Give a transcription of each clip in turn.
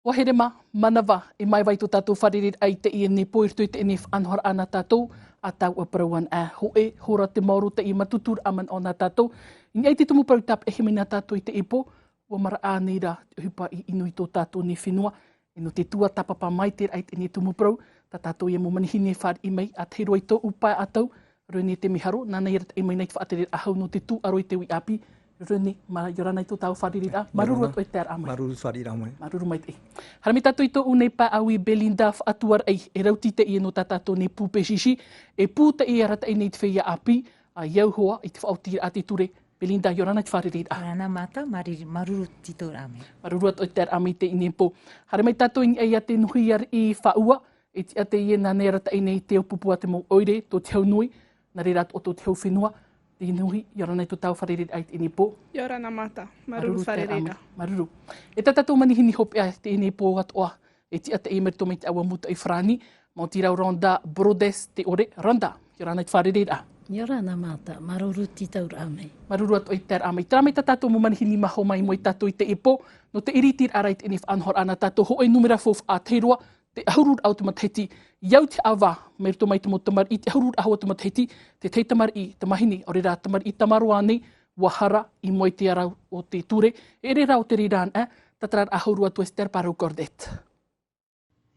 Waherema, manawa, e mai vai tu tātou wharerir ai te i ni poirtu te ni anhor ana tātou, a tau a parauan a hoe, hora te mauru te i matutur aman o nā tātou. I ai te tumu parau tap e himina tātou i te ipo, wa mara āneira te hupa i inu i tō tātou ni whenua, ino te tua tapapa mai te ai te ni tumu parau, tā tātou i mo manihine whār i mei, a te roi tō upai atau, roi te miharo, nāna i rata e mai nei te whaaterir ahau no te tū aroi te wi api, Rene, ma yorana i tō tāu wharirira. Maruru atu e tēr amai. Maruru wharira amai. Maruru mai te. Harami tātou i tō unei pā aui Belinda whaatuar ei. E rauti te i no tā tātou nei pūpe shishi. E pū te i arata i nei te whea api. A iau hoa i te whaotiri a te ture. Belinda, yorana i te wharirira. Yorana mata, maruru ti tō amai. Maruru atu e tēr amai te i nei pō. Harami tātou i ei a te nuhi ar i whaua. E ti a te i nā nei arata i nei te upupua te mō oire, tō te hau nui. Nā re rato o tō te hau whenua. Te inuhi, yorana i tō tau wharirira ai te nipo. Yorana mata, maruru wharirira. Maruru. E tātou manihini hope ai te nipo atoa. E ti ata e merito mai te awa muta i whrani. Mō tirau Ronda Brodes te ore. Ronda, yorana i te wharirira. Yorana mata, maruru ti taur amai. Maruru atu i te amai. Tera mai tātou mo manihini maho mai mo i tātou i te ipo. No te iritir arai te nif anhor ana tātou ho e numera fof a teirua. Te ahurur au te mataheti, iau te awa, merito mai te mo tamar i te ahurur ahua te mataheti, te tei tamar i te mahini, o re rā tamar i tamaroa nei, wahara i moi te arau o te ture, e re rau te riraan tatarar ahuru atu Esther Parau Cordet.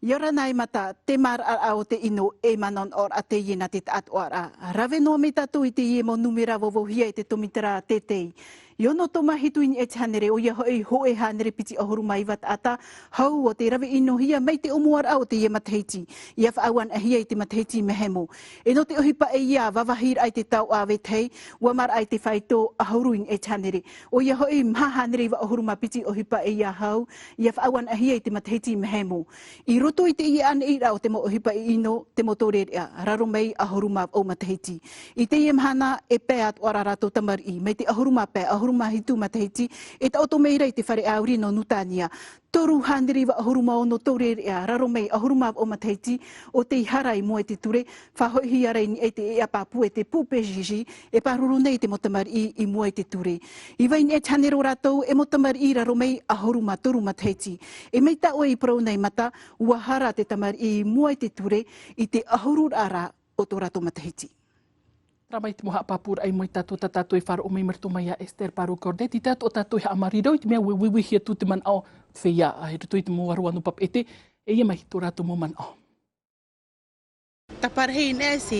Yorana i mata, te mar au te ino e manon or a te iena te at or a. Rave no me tatu i te ie mo numera vovohia i te tomitara te tei. Iono tō mahitu i e hanere o ia hoi hanere piti ahuru mai wat ata, hau o te rawe ino hia mei te omuar au te ia matahiti. Ia whaawan a hia i te matahiti mehemo. E no te ohipa e ia wawahir ai te tau awe tei, wamar ai te whaito ahuru i e hanere. O ia hoi mha hanere wa ahuru ma piti ohipa e ia hau, ia whaawan a hia i te matahiti mehemo. I roto i te ia an ira o te mo ohipa i ino, te motore rea, raro mei ahuru ma o matahiti. I te ia mhana e peat o rarato tamar i, mei te ahuru ma pe, ahuruma hitu matahiti, e ta oto meira i te whare auri no Nutania. Toru handiri wa ahuruma o no tore rea, raro mei ahuruma o matahiti, o te harai mo e te ture, whahoihi arei ni e te ea papu e te pupe jiji, e paruru nei te motamar i mo e te ture. I wain e chanero ratou, e motamar i raro mei ahuruma toru matahiti. E mei ta oe i prau nei mata, ua hara te tamar i mo e te ture, i te ahurur ara o to rato matahiti. Ramai te moha papura ai moi tātou tātou i whara o mei marito mai a Esther Parau Cordet. I tātou tātou hea amarirau i te mea wiwi hia tū te man ao te whia a he rutu i te mo waru anu pap ete. E ia mai tō rātou mo man ao. Taparhei nea se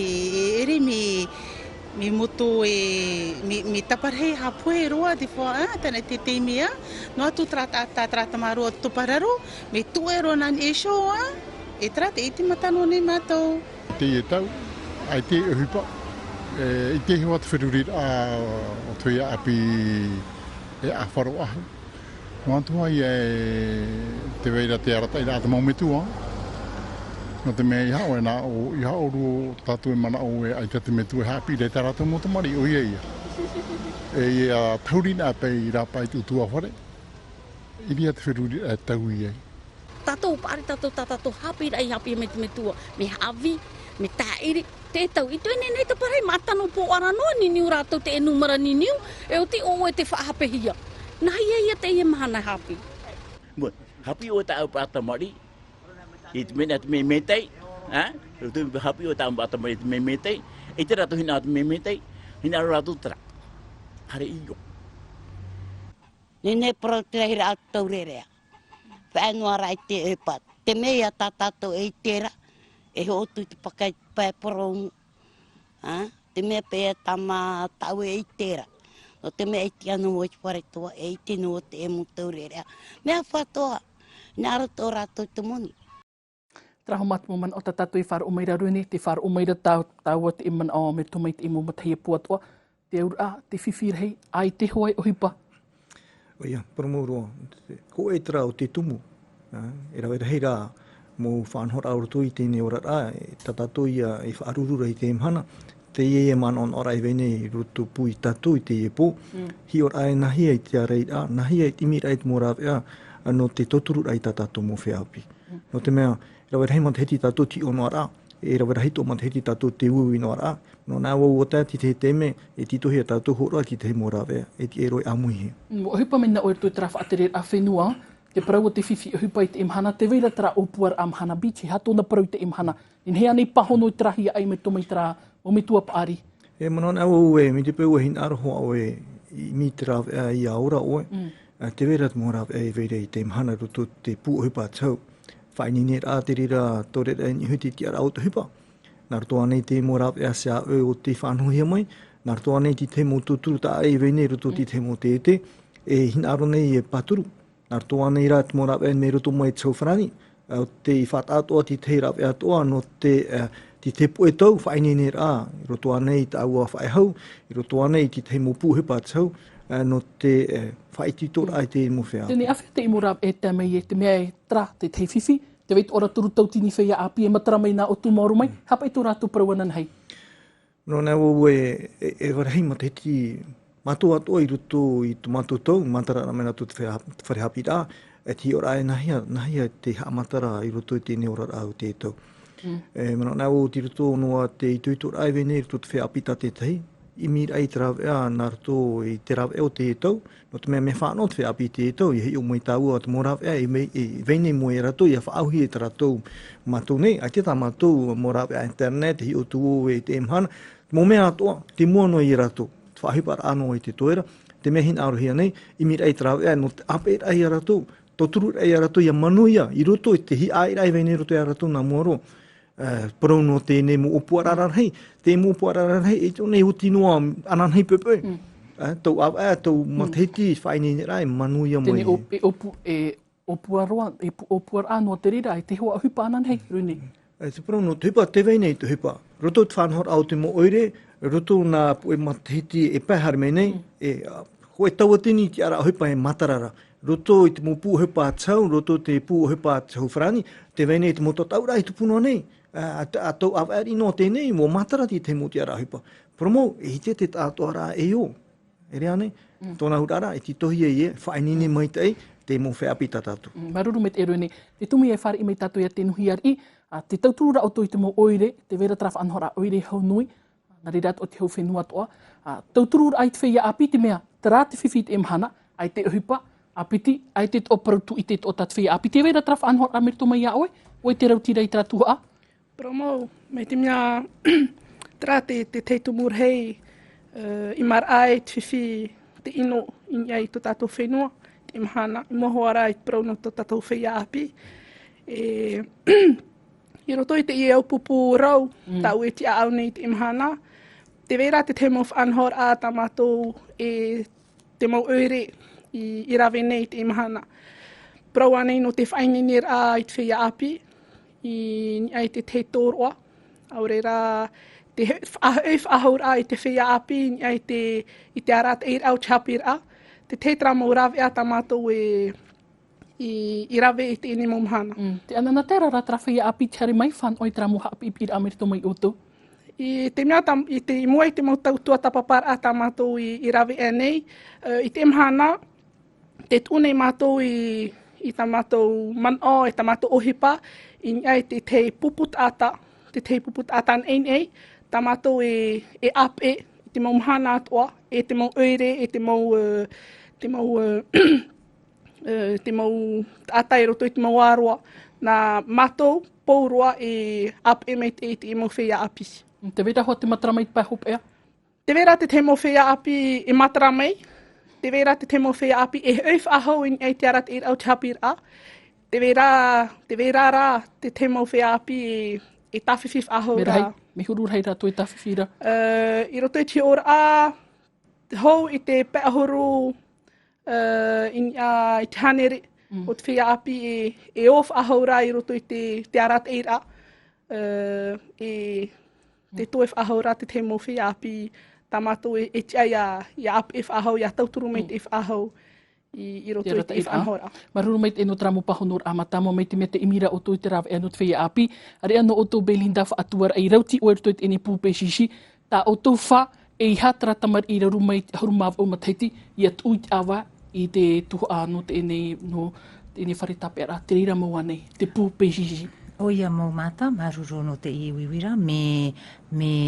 ere me moto me taparhei hapue roa te wha tana te te mea. No atu trata maru o topararo, me tue ro nan e shoa. E trata e te matano nei mātou. Te e tau, ai te uhipa. I te hoa te whirurit o tui api e a wharo ahu. Mātua i te weira te arata i rā te maumetua. No te mea i hao e nā o i hao ru tātou e mana o e ai te metu e hapi re te rata mo te mari o ia ia. E ia taurina ape i rā pai tu tua whare. I ria te whirurit e tau i ei. Tātou pāri tātou hapi rai hapi me te metua. Me hawi, me tāiri. Te tau, i tue nei te parei matano po ara noa ni niu rātou te enumara ni niu, e o te o e te whaapehia. Nā ia te ia mahana hapi. Mo, hapi o ta au pata mari, i te mena te me metei, hapi o ta au pata mari te me metei, i te rato hina te me metei, hina rātou tara. Hare iyo. Nene pro te hira atau rerea. Whaenua rai te epat. Te mea tātātou e tera. E hotu te pakai pai porong, te mea pēa tama tau e tera. No te mea iti anu o i whare toa, e iti no o te emu taurerea. Mea whatoa, nāra tō rātou te moni. Traho matu man o tātou i whara o meira rune, te whara o meira tau o te iman o me tomai te imu matahia puatua. Te aura, te whiwhirhei, ai te hoai o hipa. Oia, paramourua, ko e tra o te tumu. E rawe hei rā, mo whanhor auratu i tēnei ora rā, tātou i whaarurura i te mhana, te ie manon ora i vene i rutu pui tātou i te ie pō. Hi ora e nahia i te arei rā, nahia i timir ai te mora wea, no te toturu ai tātou mo whiapi. No te mea, rawe hei man te heti tātou ti o noa rā, e rawe hei tō man te heti tātou te ui noa rā. No nā wau o tāti te teme, e titohi a tātou hora ki te mora wea, e ti e roi amuhi. Mo hipa mena o e tui tara whaatere a whenua, te parau o te whiwhi o hupa i te imhana, te weira tara opuar am hana beach, he hato na parau te imhana. In hea nei pahono i trahi ai me tomai tara o me tua paari. E manon au mi te peu hin aroho au i mi tera i aora oe. Te weira te mora e weira i te imhana rutu te pu o hupa tau. Whainini a te rira tore ni huti ki ara o te hupa. Nā roto anei te mora e asea o te whanhuhia mai. Nā roto anei ti te mo tuturu ta ai wene rutu ti te mo te te. E hin aro nei e paturu. Nā roto anei rā te mora e me rutu mai tau whanani. O te i whatatoa ti te rā e atoa no ti te pu e tau whainini rā. I roto anei ta aua whaihau. I roto anei ti te mo pu hupa tau. No te whaititora ai te mo whea. Tēnei awhi te imura e te mei e te mea e tra te te whiwhi. Te weit ora turu tautini whea api e matara mai nā o tu mauru mai. Hapa i tō rātou parauanan hei. No nā e warahei ma te heti matua atoa i ruto i tu matua tau. Matara na mena tu te wharehapi rā. E ti ora e nahia te haamatara i ruto i tēnei ora rā o te tau. Mana nā o ti ruto noa te i tuitora ai wene i ruto te whaapita te tahi. I mira ai te rawea nā rato i te rawea o te tau. No te mea me whaano te whaapi te tau. I hei o mai tāua te mō rawea i vene mo e rato i a whaauhi e te rato mātou nei. Ai te tā mātou mō rawea internet, hei o tu o e te emhana. Mō mea atoa, te muano i rato. Te whaahipara anō i te toera. Te mea hin arohia nei, i mira ai te rawea no te ape ai a rato. Toturu ai a rato i a manuia. I roto i te hi ai rai vene roto i a rato nā mōro. Parau no tēnei mo opuarara hei. Te mo opuarara hei, e tōnei hoti noa anan hei pepe. Tau awa tau matahiti whaini rai manuia mai. Tēnei opuara no te rira, e te hoa hupa anan hei, runi. Te parau no te hupa, te veinei te hupa. Roto te whanhor au te mo oire, roto nā e matahiti e pahari mei nei, hoe tauatini ki ara hupa e matarara. Roto i te mo pū hupa tau, roto te pū hupa tau whrani, te veinei te mo tataura i tupuno nei. A tau awari no tēnei, mo matara ti te mo te ara hupa. Promo, e hite te tātua rā e o. E rea nei, tōna hurara, e ti tohi e whainini mai tei, te mo wheapi tātātu. Maruru me te erone, te tumi e whare i mai tātou ia te nuhi ari, te tauturura o toi te mo oire, te vera trafa anhora oire hau nui, na rerat o te hau whenua toa. Tauturura ai te whea api te mea, te rā te whiwhi te emhana, ai te hupa, apiti, ai te o parutu i te o tat whea api. Te vera trafa anhora amirto mai a oe, oi te rautira i tātua a? Promo, me te mea tra te teitumur hei, i mar ai te whiwhi te ino i ai to tātou whenua, te imhana, i moho ara i parau no to tātou whea api. I roto i te i au pupu rau, tau e ti a au nei te imhana. Te vera te te mo whanhor a ta mātou e te mau oire i rawe nei te imhana. Parau anei no te whainginir a i te whea api, i ai te te tōroa. Aure rā, te whaahur a i te whea api, i te arat eir au chapir a. Te te tramo rawe a ta mātou i rawe i te ini momhana. Te anana tera rā tra whea api tari mai whan oi tramo hapi pira amirto mai utu. I te mea i te mua i te mau tautua tapapar a ta mātou i rawe e nei. I te imhana, te tūnei mātou i ta mātou man'o, i ta mātou ohipa, i ai te te puput ata, te te puput ata nei, ta mātou e ape, i te mau mhana atua, e te mau oire, e te mau te mau ata i roto i te mau aroa, na mātou pourua e ape mei te i mau whea apisi. Te vera hoa te matara mai pai hope ea? Te vera te te mau whea api e matara mai, te vera te te mau whea api e oif ahau i ai te arat i au chapir a. Te vera rā te te mau whea api e tawhiwhif ahau rā. Me hurur hei rā toi tawhiwhira? I roto i te ora a, hou i te peahuru i te hanere o te whea api e off ahau rā i roto i te arat i rā. Te toef ahau rā te te mau whea api, tā mātou e tia i api if ahau, i a tauturu mei te if ahau i roto i te if anhora. Maruru mei te eno tramo pahonor a matamo mei te mea te imira o toi te rawa e no te whea api. Are ano o tō Belinda wha atuara i rauti o erto i te ene pūpe shishi. Tā o tō wha e i hatra tamar i raru mei te harumav o mataiti i a tui te awa i te tuho a no te ene whare tape ara. Te reira maua nei, te pūpe shishi. Oia mau mata, maruro no te i wiwira, me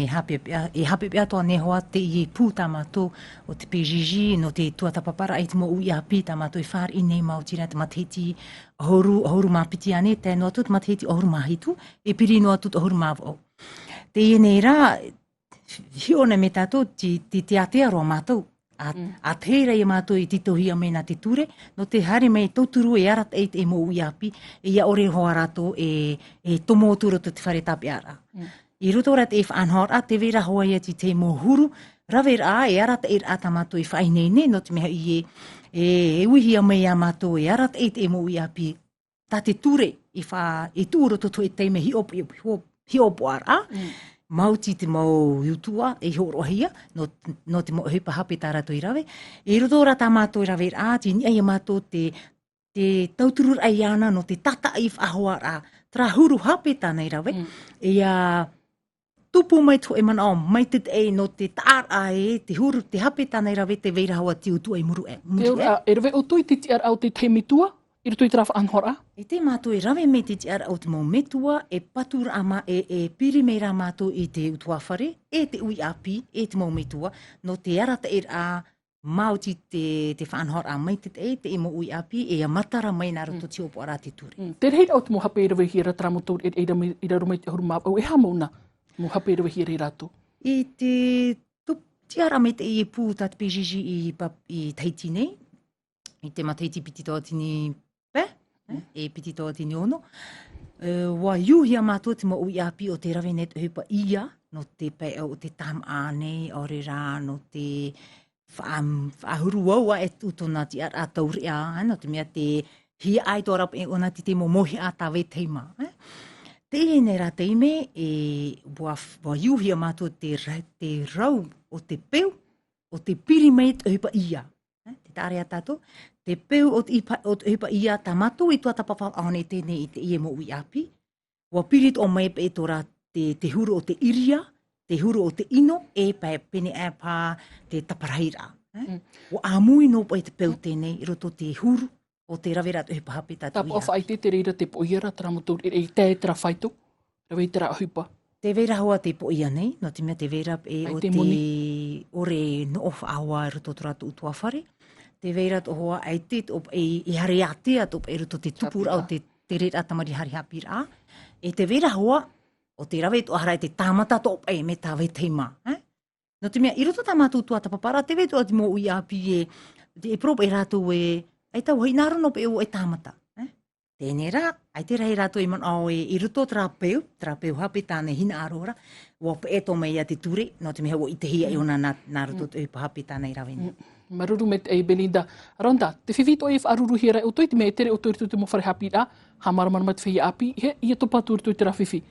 hape pia toa nehoa te i pū tamato o te PGG, no te tuatapapara ai te mo ui api tamato i whār i nei mau tira te mateti ahoru mapiti ane, te no atu te mateti ahoru mahitu, e piri no atu te ahoru mawao. Te i nei rā, hiona me tātou, te atea roa mātou, a teira i mātou i titohia me nā te ture, no te hari mai tauturu e arat eit e mo ui api, e ia ore hoa rato e tomo turo te whare tapi ara. I roto rat e whanhor a te vera hoa ia te mo huru, rawer a e arat eit a ta mātou i whainene, no te meha i e uihia mai a mātou e arat eit e mo ui api, ta te ture i tūro toto e teime hiopo ara, mauti te mau yutua e horohia, no te mo hepa hape tā rato i rawe. E roto rata mātou i rawe a, te ni ai mātou te tauturur ai ana no te tata i whahoa a, tra huru hape tāna i rawe. E a tupu mai to e mana o, mai te no te taar a te huru, te hape tāna i rawe, te veira hawa te utua i muru e. E rawe o tui te tiar au te mitua? I rutu i trafa anhora? E te mātou e rawe me te tiara au te mau metua, e patura ama e piri me rā mātou i te utuawhare, e te ui api, e te mau metua, no te arata e rā mauti te whanhora mai te e mo ui api, e a matara mai nā roto te opo ara te ture. Te rei au te mo hape i rawe hira tramotor e ramai te horu mau, e hamauna mo hape i rawe hira i rato? I te tiara mai te i pū tā te PGG i Tahiti nei, i te Tahiti piti tō tini e piti tō tini ono. Wa iuhia mātou te mo ui api o te rawe net hepa ia, no te pai o te tam ānei, ore rā, no te whaahuru waua e utona ti ar a tauri a, no te mea te hia ai tō rapa e ona te mo mohi a tawe teima. Te ene rā teime, wa iuhia mātou te rau o te peu, o te piri mai te hepa ia. Te tāre a tātou, te peu o te hepa ia tā mātou i tua tapapa aone tēnei i te ie mo ui api. Wa pirit o mai pe tō rā te huru o te iria, te huru o te ino, e pai pene e pā te taparaira. Wa āmui no po i te peu tēnei, i roto te huru o te rawe rā hepa hape tātou ia. Tāpa o whaite te reira te poiera tramotor e te tra whaitu, rawe te rā hupa. Te vera hoa te poia nei, no te mea te vera e o te ore no of awa e roto tō rātu utuawhare. Te veira to hoa ai te i hari atea to e roto te tupura o te reit atamari hari hapira. E te veira hoa o te rawe to harai te tāmata to e me tāwe teima. No te mea, i roto tā mātou tua tapapara, te veito o te mo ui api e propa e rātou ai tau hei nārono pe o e tāmata. Tēnei rā, ai te rei rātou i man au i roto trā peu hape tāne hina arora, wa pe e tō mei a te ture, no te mea o i te hia i ona nā roto te hape tāne i rawe. Maruru me te Belinda. Ronda, te whiwhito e whaaruru hira o toi te mea tere o toi te mo whare hapi rā, ha maramara te whia api, i e topa tūru toi te rā whiwhi.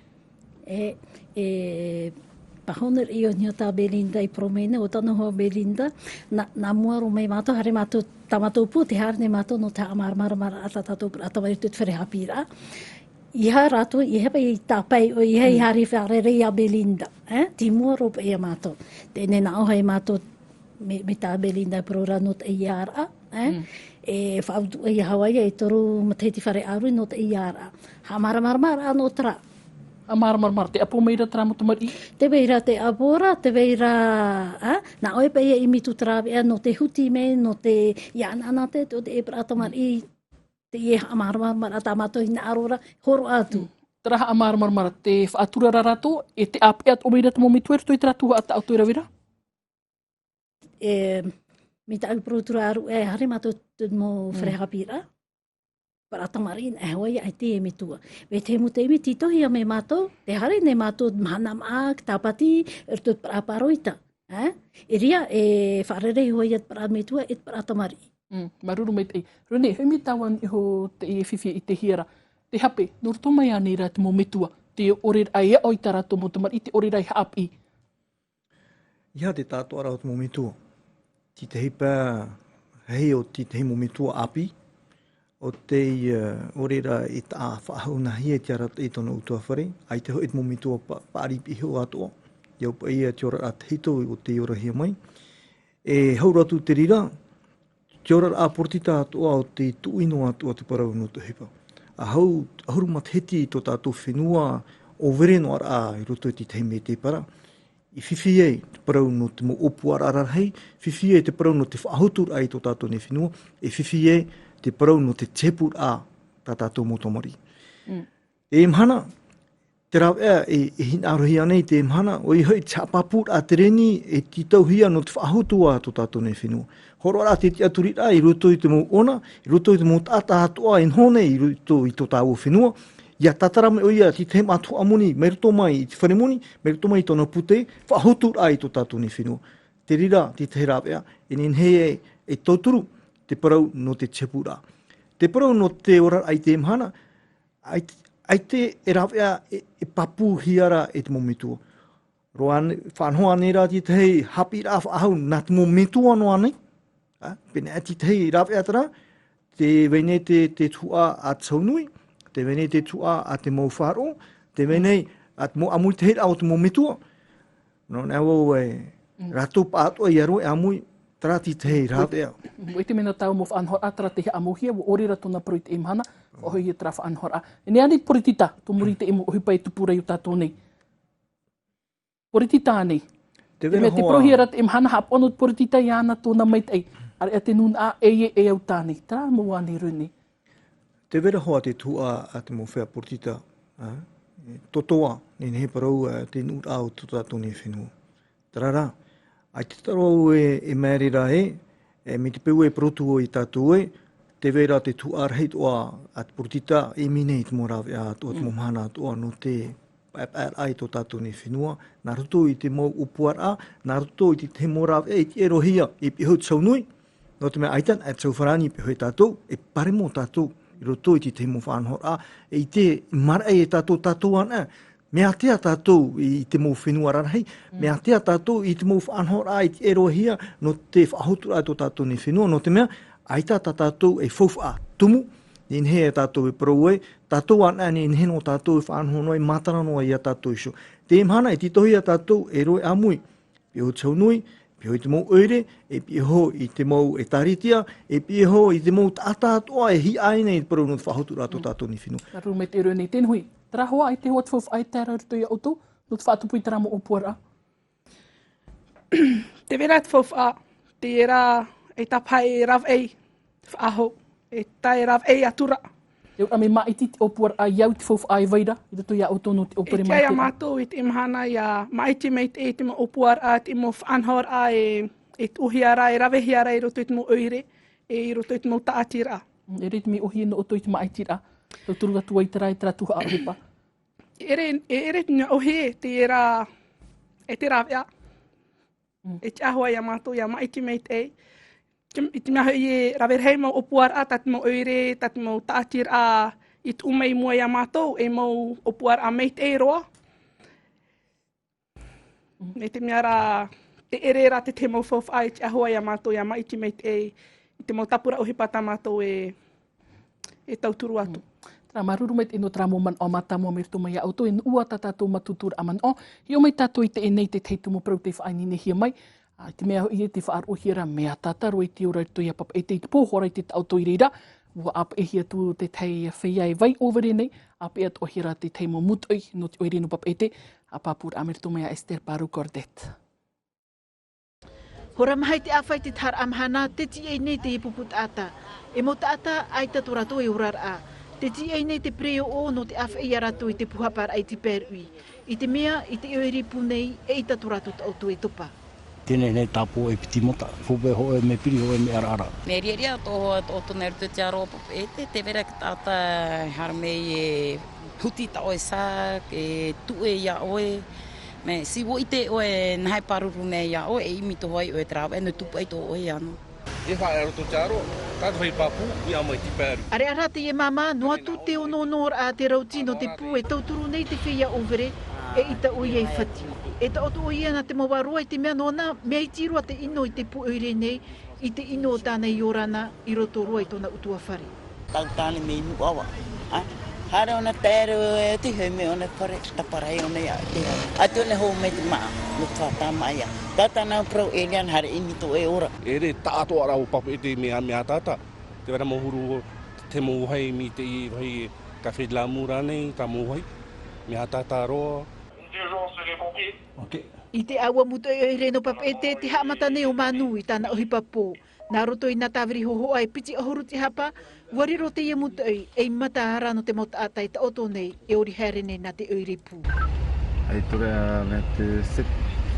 Pahoner i o nia tā Belinda i promene, o tano hoa Belinda, nā mua ro mei mātou, hare mātou, tā mātou pū, te hārne mātou no tā amaramara ata tātou atawai tu te whare hapi rā. Iha rātou, i hepa i tā pai o iha i hari whaarere i a Belinda. Ti mua ro pa i a mātou. Tēne nā oha i mātou me tā Belinda prora no te iara. E whautu i Hawaii e toru mateti whare aru no te iara. Ha maramara no tra. A maramara, te apo meira tra mo tamari? Te veira te apora, te veira... Nā oe pa ia i mitu trawe no te huti me, no te iana te, o te e pratamari, te ie ha maramara tā mātou hina arora, horo atu. Traha a maramara, te whaatura rarato, e te ape at o meira te momituer, toi tratuha ata auto i rawira? Mi ta uprotura aru e hare mātou mo whrehapira. Paratamari e hoi ai te e mitua. Me te mu te imi titohi a me mātou, te hare ne mātou mahana maa, tāpati, ertut paraparoita. E ria e wharerei hoi at paramitua et paratamari. Maruru me te. Rene, hui mi tawan iho te e whiwhi i te hiera. Te hape, nurto mai ane rā te mo mitua. Te orer ai e oitara to mo tamari, te orer ai haapi. Ia te tātou ara o te mo mitua. Ti te hipa hei o ti te mo mitua api. O te orera i tā whaahuna hia te ara i tono utua whare. Ai te hoi mo mitua paaripi heo atoa. Iau pa ia te ora a teito o te ora hia mai. E hauratu te rira, te ora a portita atoa o te tuino atoa te parau no te hipa. ahau matheti tō tātou whenua o vere no ara I roto te teime te para. I whiwhi e te parau no te mo opu ararahei, whiwhi e te parau no te whaahutur ai tō tātou ne whenua, e whiwhi e te parau no te tepur a tā tātou motomari. E mhana, te rau e hina arohi anei te mhana, o I hoi te apapur a te reni e ti tauhia no te whaahutua tō tātou ne whenua. Horo ara te aturi a I roto I te mo ona, I roto I te mo tata atua e nhone I roto I tō tāua whenua, ia tatarame o ia ti te matu amuni, me roto mai I te whanemuni, me roto mai tōna pute, whahotur ai tō tātou ne whenua. Te rira, te te rapea, e nenhei e tauturu, te parau no te tepura. Te parau no te ora ai te mhana, ai te e rapea e papu hiara e te momitua. Roan, whanhoa nera ti te hei hapi rā whaahau, nā te momitua no anei. Pene a ti te hei rapea tara, te vene te tua a taunui, te vene te tua a te mau wharo, te vene a te mo amui te hei au te momitua. No, nā wau e rato pātua I aro e amui, tara ti te hei rapea. Mo te mena tau mo whaanhora tara te he amuhia, wo orira tōna pori te imhana, o hoi e tara whaanhora. E nea ni poritita, tō muri te imo hipa e tupura I o tātou nei. Poritita nei. Te prohiera te imhana hap ono poritita I ana tōna maitei. Are a te nun a e au tānei. Tara mo ane rune. Te vera hoa te tua a te mo whea poritita. Totoa, ne he parau te nur au tō tātou ne whenua. Tarara, ai te taro e mērera me te peu e protu o I tātou te vera te tua reit oa a te poritita e mine I te morawe a tō te momhana toa no te ai tō tātou ne whenua. Nā roto I te mau upuara, nā roto I te morawe I te erohia I pihau tsaunui. No te mea aitan, e tsau wharani pihau tātou, e pare mō tātou. I roto I te mo whanhora, e te mara e tātou ana. Mea tea tātou I te mo whenua rarahei, mea tea tātou I te mo whanhora I te erohia no te whahotura tō tātou ne whenua. No te mea, aita tātou e whauwha tumu, ni he e tātou e parau tātou ana ni he no tātou e whanhono e matara noa I a tātou iso. Te mhana e titohi a tātou e roe amui, pio taunui, pio I te mau oire, e pio I te mau e taritia, e pio I te mau tātātoa e hi aine I parau no te whahotura tō tātou ni whenua. Naru me te rune tenhui. Tara hoa ai te hoa te whauwha ai tēra ruto I auto, no te whaatupu I tara mo opuara. Te vera te whauwha, te era e tapai rav ei, whaaho, e tai rav ei atura. Te ura me maiti te opuara ai au te whauwha ai vaira, I ruto I auto no te opere mai. E kia mātou I te imhana ia maiti mei te mo opuara, te mo whanhora e te uhiara, e rawehiara I roto I te mo oire, e I roto I te mo taatira. E reit me uhi no oto I te maitira. Tau turuga tua I tara I tara tuha arepa. E te ngā ohe te era e te rawea. E te ahua ia mātou ia maiti mei te ei. I te mea I rawerhei mau opuara, tati mau oire, tati mau taatira I te umei mua ia mātou, e mau opuara mei te ei roa. Me te mea ra te ere ra te mau whauwha I te ahua ia mātou ia maiti mei te ei. I te mau tapura ohi pata mātou e tauturu atu. Tara maruru mai te ino tara mo man o mata mo me mai auto e ua tātou matutura a man o. Hio mai tātou I te enei te teitu mo prau te whainine hia mai. Te mea I te whaaro hira mea tātaro I te ora to ia papa e te pōhora I te auto I reira. Ua ap e hia tu te tei whia e vai overe nei. Ap e at o hira te tei mo mutoi no te oire no papa e te. A papura amerto mai a Esther Paru Cordet. Hora mahai te awhai te tar amhana, te ti ei nei te ipuput ata. E mo taata ai tatu rato e urar a. Te ti ei nei te preo o no te awhai a rato I te puhapar ai te perui. I te mea, I te oiri punei, e I tatu rato te auto e tupa. Tēnei nei tāpō e piti mota, whupe hoe me piri hoe me ara. Me ria tō tōna rutu te aro e te vera ki tāta haramei e huti ta oe sā, e tue ia oe. Me siwo I te oe nahai paruru nei ia oe, e imi tō hoi oe trawa, e no tupu ai tō oe anu. E whae aroto te aro, tātu hei papu, I amai ti pēru. Are arate e mama, no atu te ono nora a te rauti no te pū e tauturu nei te whia overe, e I ta oi ei whati. E ta otu oi ana te mawarua I te mea nona, mea I tirua te ino I te pū oire nei, I te ino o tānei orana, I roto rua I tōna utua whare. Tau tāne me inu awa. Hare ona tēru e te hei me ona whare, taparai ona ia te hau. Ate ona hou me te maa, no tātā mai a. Tātā nau prau e lian hare imi tō e ora. E re tātoa rau papu e te mea tātā. Te wera mohuru te mo hai mi te i vai café de l'amour nei ta mo hai. Me atata roa. Okay. I te aua muto e reno papete te haamata ne o manu i tana ohipapo. Nā roto i nā tāwiri hoho ai piti ahuru te hapa, wariro te ia muto e mata hara no te mota atai ta oto nei e ori haere nei nā te oiri pū. Ai tore a me te sit.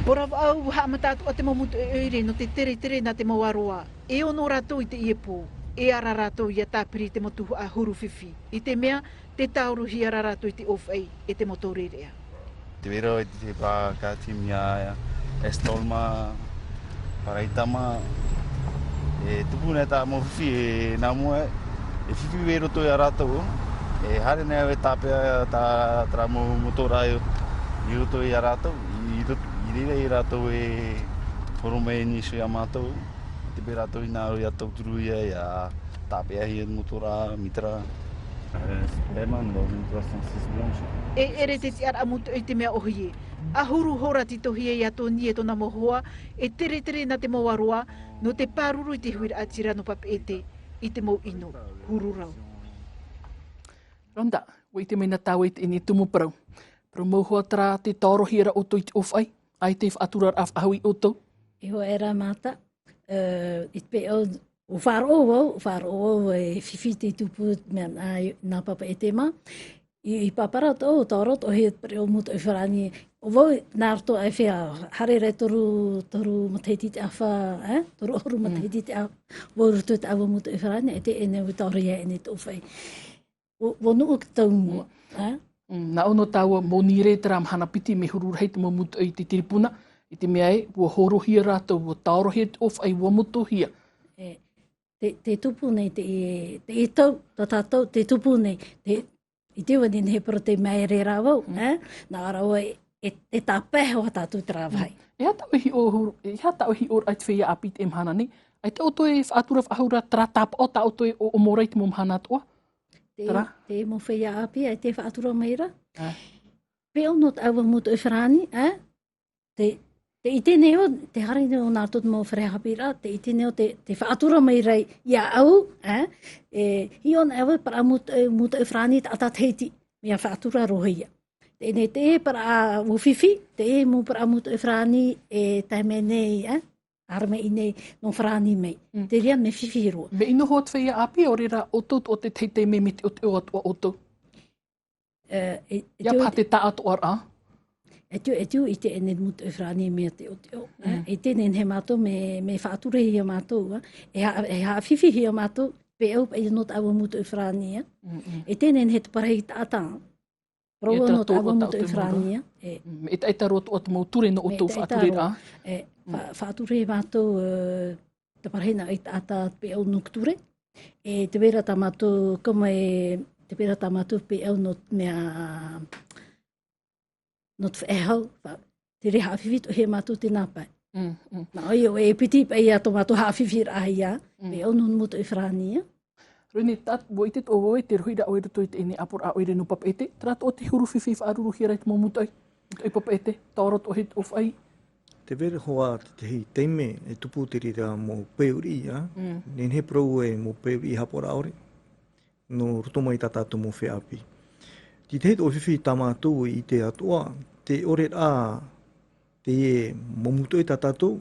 Pora au haamata atu a te mo muto e oiri no te tere nā te mawaroa. E ono rato i te ie pō. E ara rato i a tāpiri te motuhu a huru whiwhi. I te mea, te tauru hi ara rato i te ofei e te moto rerea. Te wero i te pā kāti mia estolma, paraitama, e tupune tā mo whiwhi e nā mua, e whiwhi wero toi a rato, e hare nea we tāpea tā tra mo motora i roto i a rato, i rira i rato e porome e nisu i a mātou, te pe rato i nā ui a tauturu ia i a tāpea hi e motora mitra. Superman, lo motora Francis Blanche. E ere te ti ara amutu i te mea ohi e. A huru hora ti tohi e ato ni e tona mohoa, e tere na te moaroa, no te pāruru i te huira atira no pape ete, i te mo ino, huru rau. Ronda, wei te mena tau i te ini tumu parau. Pero mohua tra te taurohi era oto i te ofai, ai te whaaturar af ahui oto. E ho era mata, i te pe o wharo e whiwhi te tupu mea nā papa e te mā. I papara tō tōrot o he pre o mutu e wharani. O wau nā rato ai whea hare rei toru mateiti te awha, toru oru mateiti te awha, wau rutu te awa mutu e wharani, e te ene u tauri e ene tō whai. Wonu o ki tau mua. Nā ono tāua mō nire te rām hana piti me hurur hei te mō mutu i te tiripuna, i te mea e, ua horohia rātou, ua tārohia te of ai ua mutu hia. Te tupu nei, te tau, tā tātou, te tupu nei, i te wani he paro te mai re rāwau, nā rawa e tā pēho a tātou te rāwai. E hata ohi or ai te whia api te mhana ni, ai te oto e whaatura whahaura tra tāpa o tā oto e o morai te mō mhana atua? Te mō whia api, ai te whaatura meira. Pe ono te awa mutu e wharani, te itene o, te harine o nā tot mō wharehapira, te itene o te whaatura meira i a au, hi on awa para mutu e wharani te atat heiti, mea whaatura rohia. Tēnei te e para a uwhiwhi, te e mō para mutu e wharani e taime nei, arme i nei no wharani mei. Te ria me whiwhi roa. Me ino hoa te whia api o rira oto o te teitei me me te o te o atua oto? Ia pa te ta atua ra? E tiu i te ene mutu e whrani mea te o te o. E tēnen he mātou me whaature hi a mātou. E ha whiwhi hi a mātou, pe au pa i not awa mutu e whrani. E tēnen he te parahei tātā. Proa not awa mutu e whrani. E taitaro o te mau ture no o tō whaature ra? Whaature mātou te parahei na i tātā pe au nukture. E te wera tā mātou, kama e te wera tā mātou pe au not mea not whaehau, te re hawhiwhi he mātou te nāpai. Nā oi o e piti pa ia tō mātou hawhiwhi rahia, me au nun mutu e whrani. Rene, tat, wo i te tō oe, te rohira oe rato i te ene apor a oere no papa ete, trat o te huru whiwhi whaaruru hira i te mō mutu ai papa ete, taorot o he of ai. Te vere hoa te hei teime e tupu te rira mō peuri, nen he prou e mō peuri i hapora aore, no roto mai tātātou mō whiapi. Ti te heit o whiwhi tā mātou i te atua, te ore rā te e mō mutu e tātātou,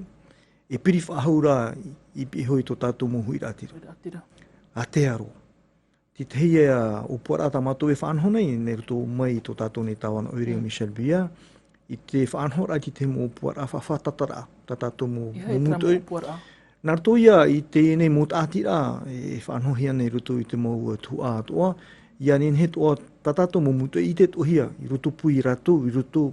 e piri whahaura i pihoi tō tātou mō hui rātira. A te aro. Ti te hei o puara tā mātou e whaanhonei, ne roto mai tō tātou ne tāwana oire Michel Bia, i te whaanhora ki te mō puara whawhatatara, tā tātou mō mutu e. Nā roto ia i te ene mō tātira, e whaanhohia ne roto i te mō tua atua, ia nen he toa tatato mo mutu i te tohia, i roto pui rato, i roto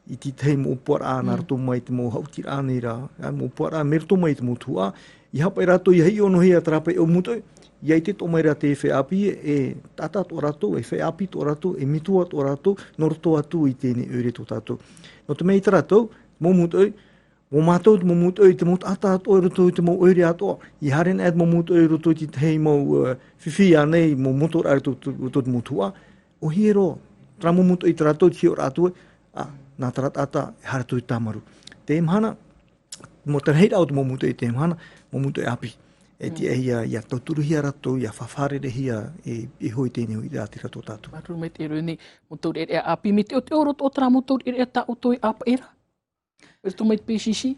i ti tei mo puara nā rato mai te mo hauti rānei rā, mo puara me roto mai te mo tua, i hapai rato i hei ono hea trapai o mutu, i te to mai ra te wheapi e tatato rato, e wheapi to rato, e mitua to rato, no roto atu i tēne ure to tato. No te mei tarato, mo mutu, mo mātou te mo mutu i te mo tata ato i roto i te mo oire ato, i haren ad mo mutu i roto i te hei mo whiwhi anei mo motor ai roto te mo tua, o hiero, tra mo mutu i te rato i hiora ato, nā taratata e harato i tamaru. Te mhana, mo te hei au te mo mutu i te mhana, mo mutu i api. e ti ia tauturu hia rato, ia whawharere hia e hoi tēnei hui ati rato tātou. Maru me te runi, motor e api, me te o te orot o tra motor e ta o toi apa era? E tu mai te pēsisi?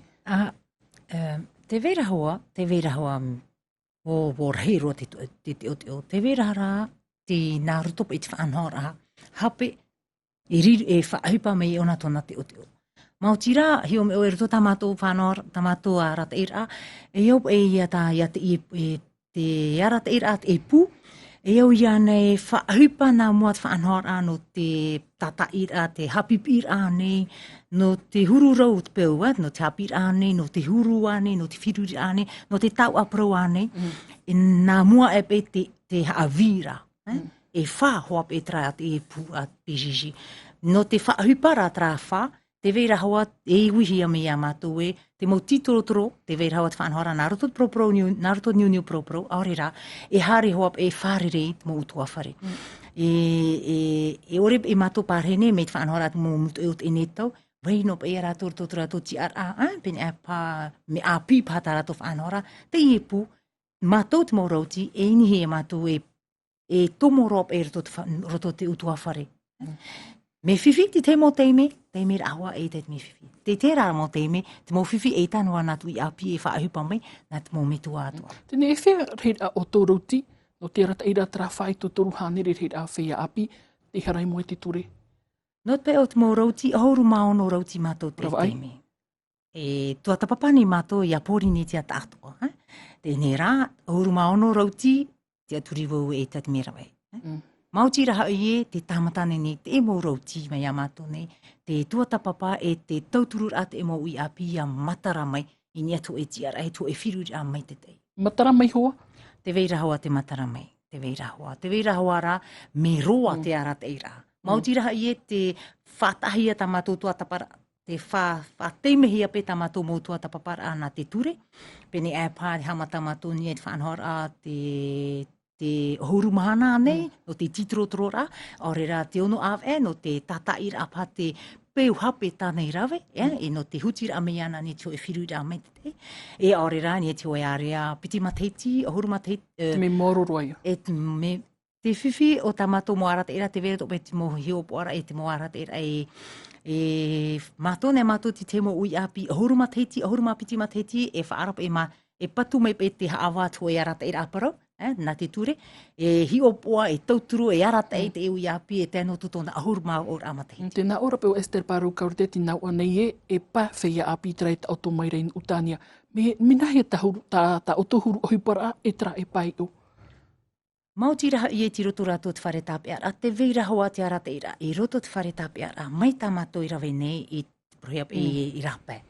Te vera hoa o reiro te vera rā, te nārutopa i te whaanhora hape, e whaahipa mei ona tona te o. Mauti rā, hio me o e roto tamato whanor, tamato a rata ira, e au e ia ta ia te arata ira at e pu, e au ia nei whaahipa nā mua te whanor no te tata ira, te hapipi ira nei, no te huru rau te peu, no te hapi ira nei, no te huru ane, no te whiru ira nei, no te tau aprau ane, e nā mua e pe te haavira, e wha hoa pe tra at e pu at PGG. No te whaahipa rā tra wha, te veira hawa e wihia me ia mātou e, te mau titorotoro, te veira hawa te whanhora, Naruto Niu Pro, aorera, e hare hoa e wharere te mau utua whare. E ore e mātou pārhene, me te whanhora te mau mutu eot e netau, weino pa e rātou rato ti ara, pene a pā, me a pi pāta rātou whanhora, te iepu, mātou te mau rauti, e inihi e mātou e tomo rop e roto te utua whare. Me whiwhi te mo teime rawa e te me whiwhi. Te tērā mo teime, te mo whiwhi e tanua natu i api e whaahupa mai, nā te mo metua atua. Tene e whea reira o tō rauti, no te rata ira tra whai tō toru hānere reira whea api, te harai mo e te ture. No te o te mo rauti, ahoru maono rauti mātou te teime. E tua tapapani mātou i apori ni tia tātoa. Tēne rā, ahoru maono rauti, te aturiwau e te mera wai. Mauti raha i te tamatane ni te emo rauti mai a mātou nei, te tuatapapa e te tauturu rā te emo i api a matara mai, i ni atu e tiara e tu e whiru rā mai te tei. Matara mai hoa? Te veira hoa te matara mai, te veira hoa rā, me roa te ara te ira. Mauti raha i te whātahia ta mātou tuatapara, te whāteimehia pe ta mātou mō tuatapapara ana te ture, pene e pā te hamata mātou ni e te whanhora te horu mahana nei, no te titorotoro rā, aurera te ono awe, no te tata ira apā te peu hape tānei rawe, e no te huti rā mei ana ni tio e whiru rā mei te te. E aurera ni e tio e area piti mateiti, horu mateiti. Te me mororo ai. Te whiwhi o ta mātou mo arata ira, te vera tope te mo hio poara e te mo arata ira mātou ne mātou te mo ui api, horu mateiti, horu mapiti mateiti, e whaarapa e patu mai pe te haawa tua e arata ira aparau, nā te ture, e hio poa, e tauturu, e arata e te iwi api, e tēnō tutona ahuru mā o rāmatei. Tēnā ora peo Esther Paru kaurte ti nau anei e pā whea api trai ta oto mai rein utania. Me minahi ta otohuru ohipara e tra e pai o. Mauti raha i e ti roto rātou te whare tāpe ara, te veira hoa te arata ira, i roto te whare tāpe ara, mai tā mātou i rawe nei i prohiap i rape.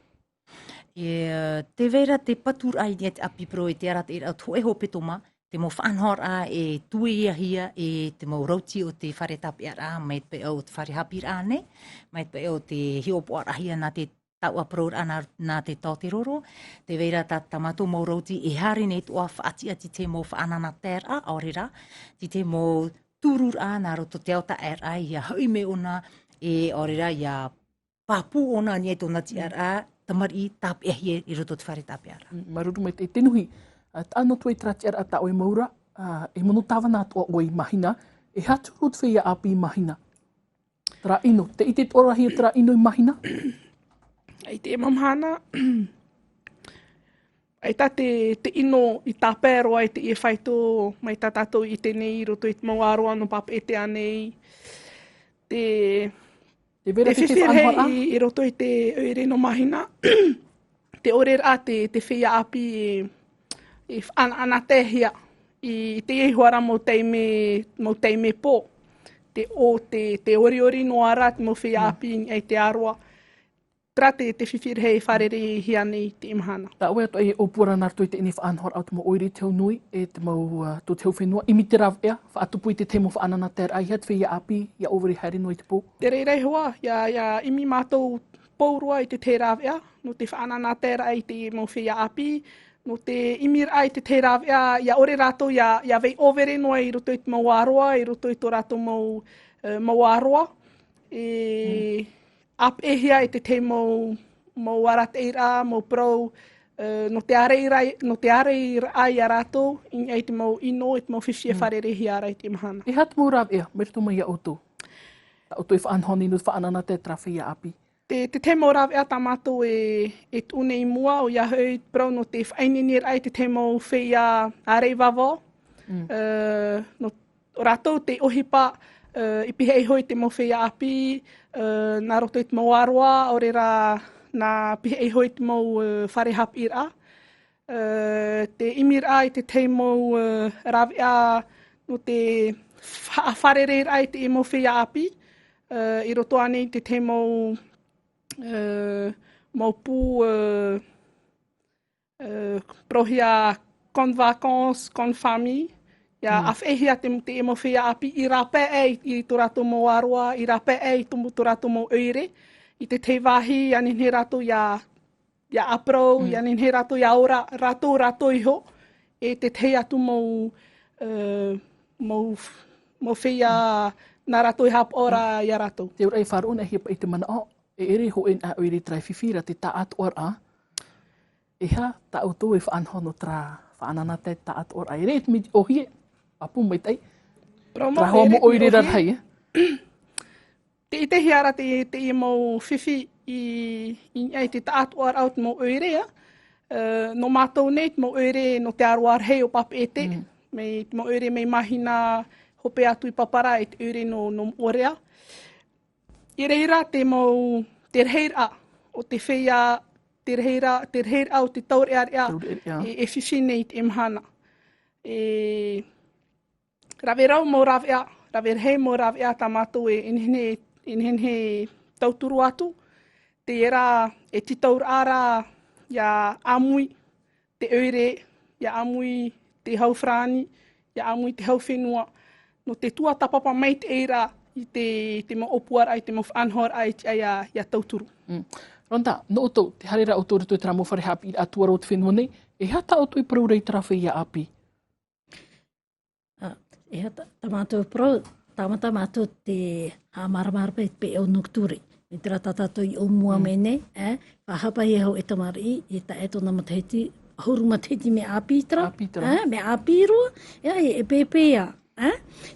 Te veira te patura i te api pro e te arata ira, to e ho petoma, te mo whanhora e tue ia hia e te mo rauti o te whare tāpe ara, mai te o te whare hapi rā nei, mai te o te hiopo arahia nā te tau apro ana nā te Taoteroro, te veira tā tamato mo rauti e hare nei tua whaati ati te mo whaanana tēra, aorera, te mo turu rā nā roto te auta era, ia hui me ona e aorera, ia papu ona ni e tona ti ara, tamari tāpe ahie i roto te whare tāpe ara. Maruru mai te tenuhi, tāno tue trati ara ta oe maura, e mono tawa nā tua oe mahina, e hatu rut whia api mahina. Tra ino, te ite torahi tra ino i mahina? Ai te mamhana, ai tā te ino i tā pēro ai te i whaito mai tā tātou i tenei roto i te mau aroa no papa e te anei. Te whiwhirhei i roto i te oere no mahina. Te ore rā te whia api e ana tehia i te ehuara mo teime pō. Te ori no ara te mo whia api ai te aroa. Tra te whiwhirhei wharere hia nei te imahana. Tā oe ato e opura nārtu i te ini whaanhor au te mo oiri teo nui e te mau tō teo whenua. Imi te raw ea, whaatupu i te temo whaanana tēr ai hat whia api, ia overi haere no i te pō. Te reirei hoa, ia imi mātou pōrua i te te raw ea, no te whaanana tēr ai te mo whia api, no te imir ai te raw ea, ia ore rātou, ia vei overi no i roto i te mau aroa, i roto i tō rātou mau aroa. Ap ehia i te te mau arata ira, mau prau, no te are ai a rātou, i ai te mau ino, e te mau whiwhi e wharerehi a rai te mahana. E hat mō rāw ea, meritu mai a oto. Ta oto i whaanhoni nu whaanana te trawhi a api. Te te mau rāw ea tā mātou e tūne i mua o ia hui prau no te whainenir ai te mau whia a rei wawo. No rātou te ohipa i pihe i hoi te mau whia api, nā roto i te mau aroa, o re rā nā pihe i hoi te mau wharehap ira. Te imir ai te mau rāw ea no te wharerer ai te mau whia api. I roto anei te mau mau pū prohia con vacances, con famille. Ia awhehia te mau whia api i rape ei i tō rātou mau aroa, i rape ei tō rātou mau oire. I te wahi, ia he rātou ia aprou, ia he rātou ia ora, rātou iho. E te atu mau whia nā rātou i hap ora ia rātou. Te ura i whaaruna hi pa i te mana o, e ere ho en a oire trai whiwhira te taat ora. Eha, ta auto e whaanhono tra whaanana te taat ora. E reit mi o hie, apu mai tai. Tra hoa mo oire rarhai, Te ite hiara te i mau whiwhi i ai te taat ora au te mau oirea. No mātou nei, te mau oire no te aroar hei o papa ete. Mei te mau oire mei mahina hope atu i papara e te ure no orea. I reira te mau te reira o te whia, te reira o te taurearea e whiwhi nei te imhana. Rawe rau mau rawea, rawe hei mau rawea tā mātou e inhene tauturu atu. Te era e titaur ara ia amui te ure, ia amui te haufrani, ia amui te hauwhenua. No te tua tapapa mai te eira i te mau opuar ai, te mau whanhor ai ia tauturu. Ronda, no oto, te harera o tō rito i tera mo whare hapi i atua ro te whenua nei, e hata oto i prau rei trawhi ia api? E hata, tamātou prau, tamata mātou te hāmaramara pe o nukture. E te ratatato i o mua mene, whahapa i hau e tamari, e ta e tōna matahiti, hauru matahiti me āpitra, me āpirua, e pepea.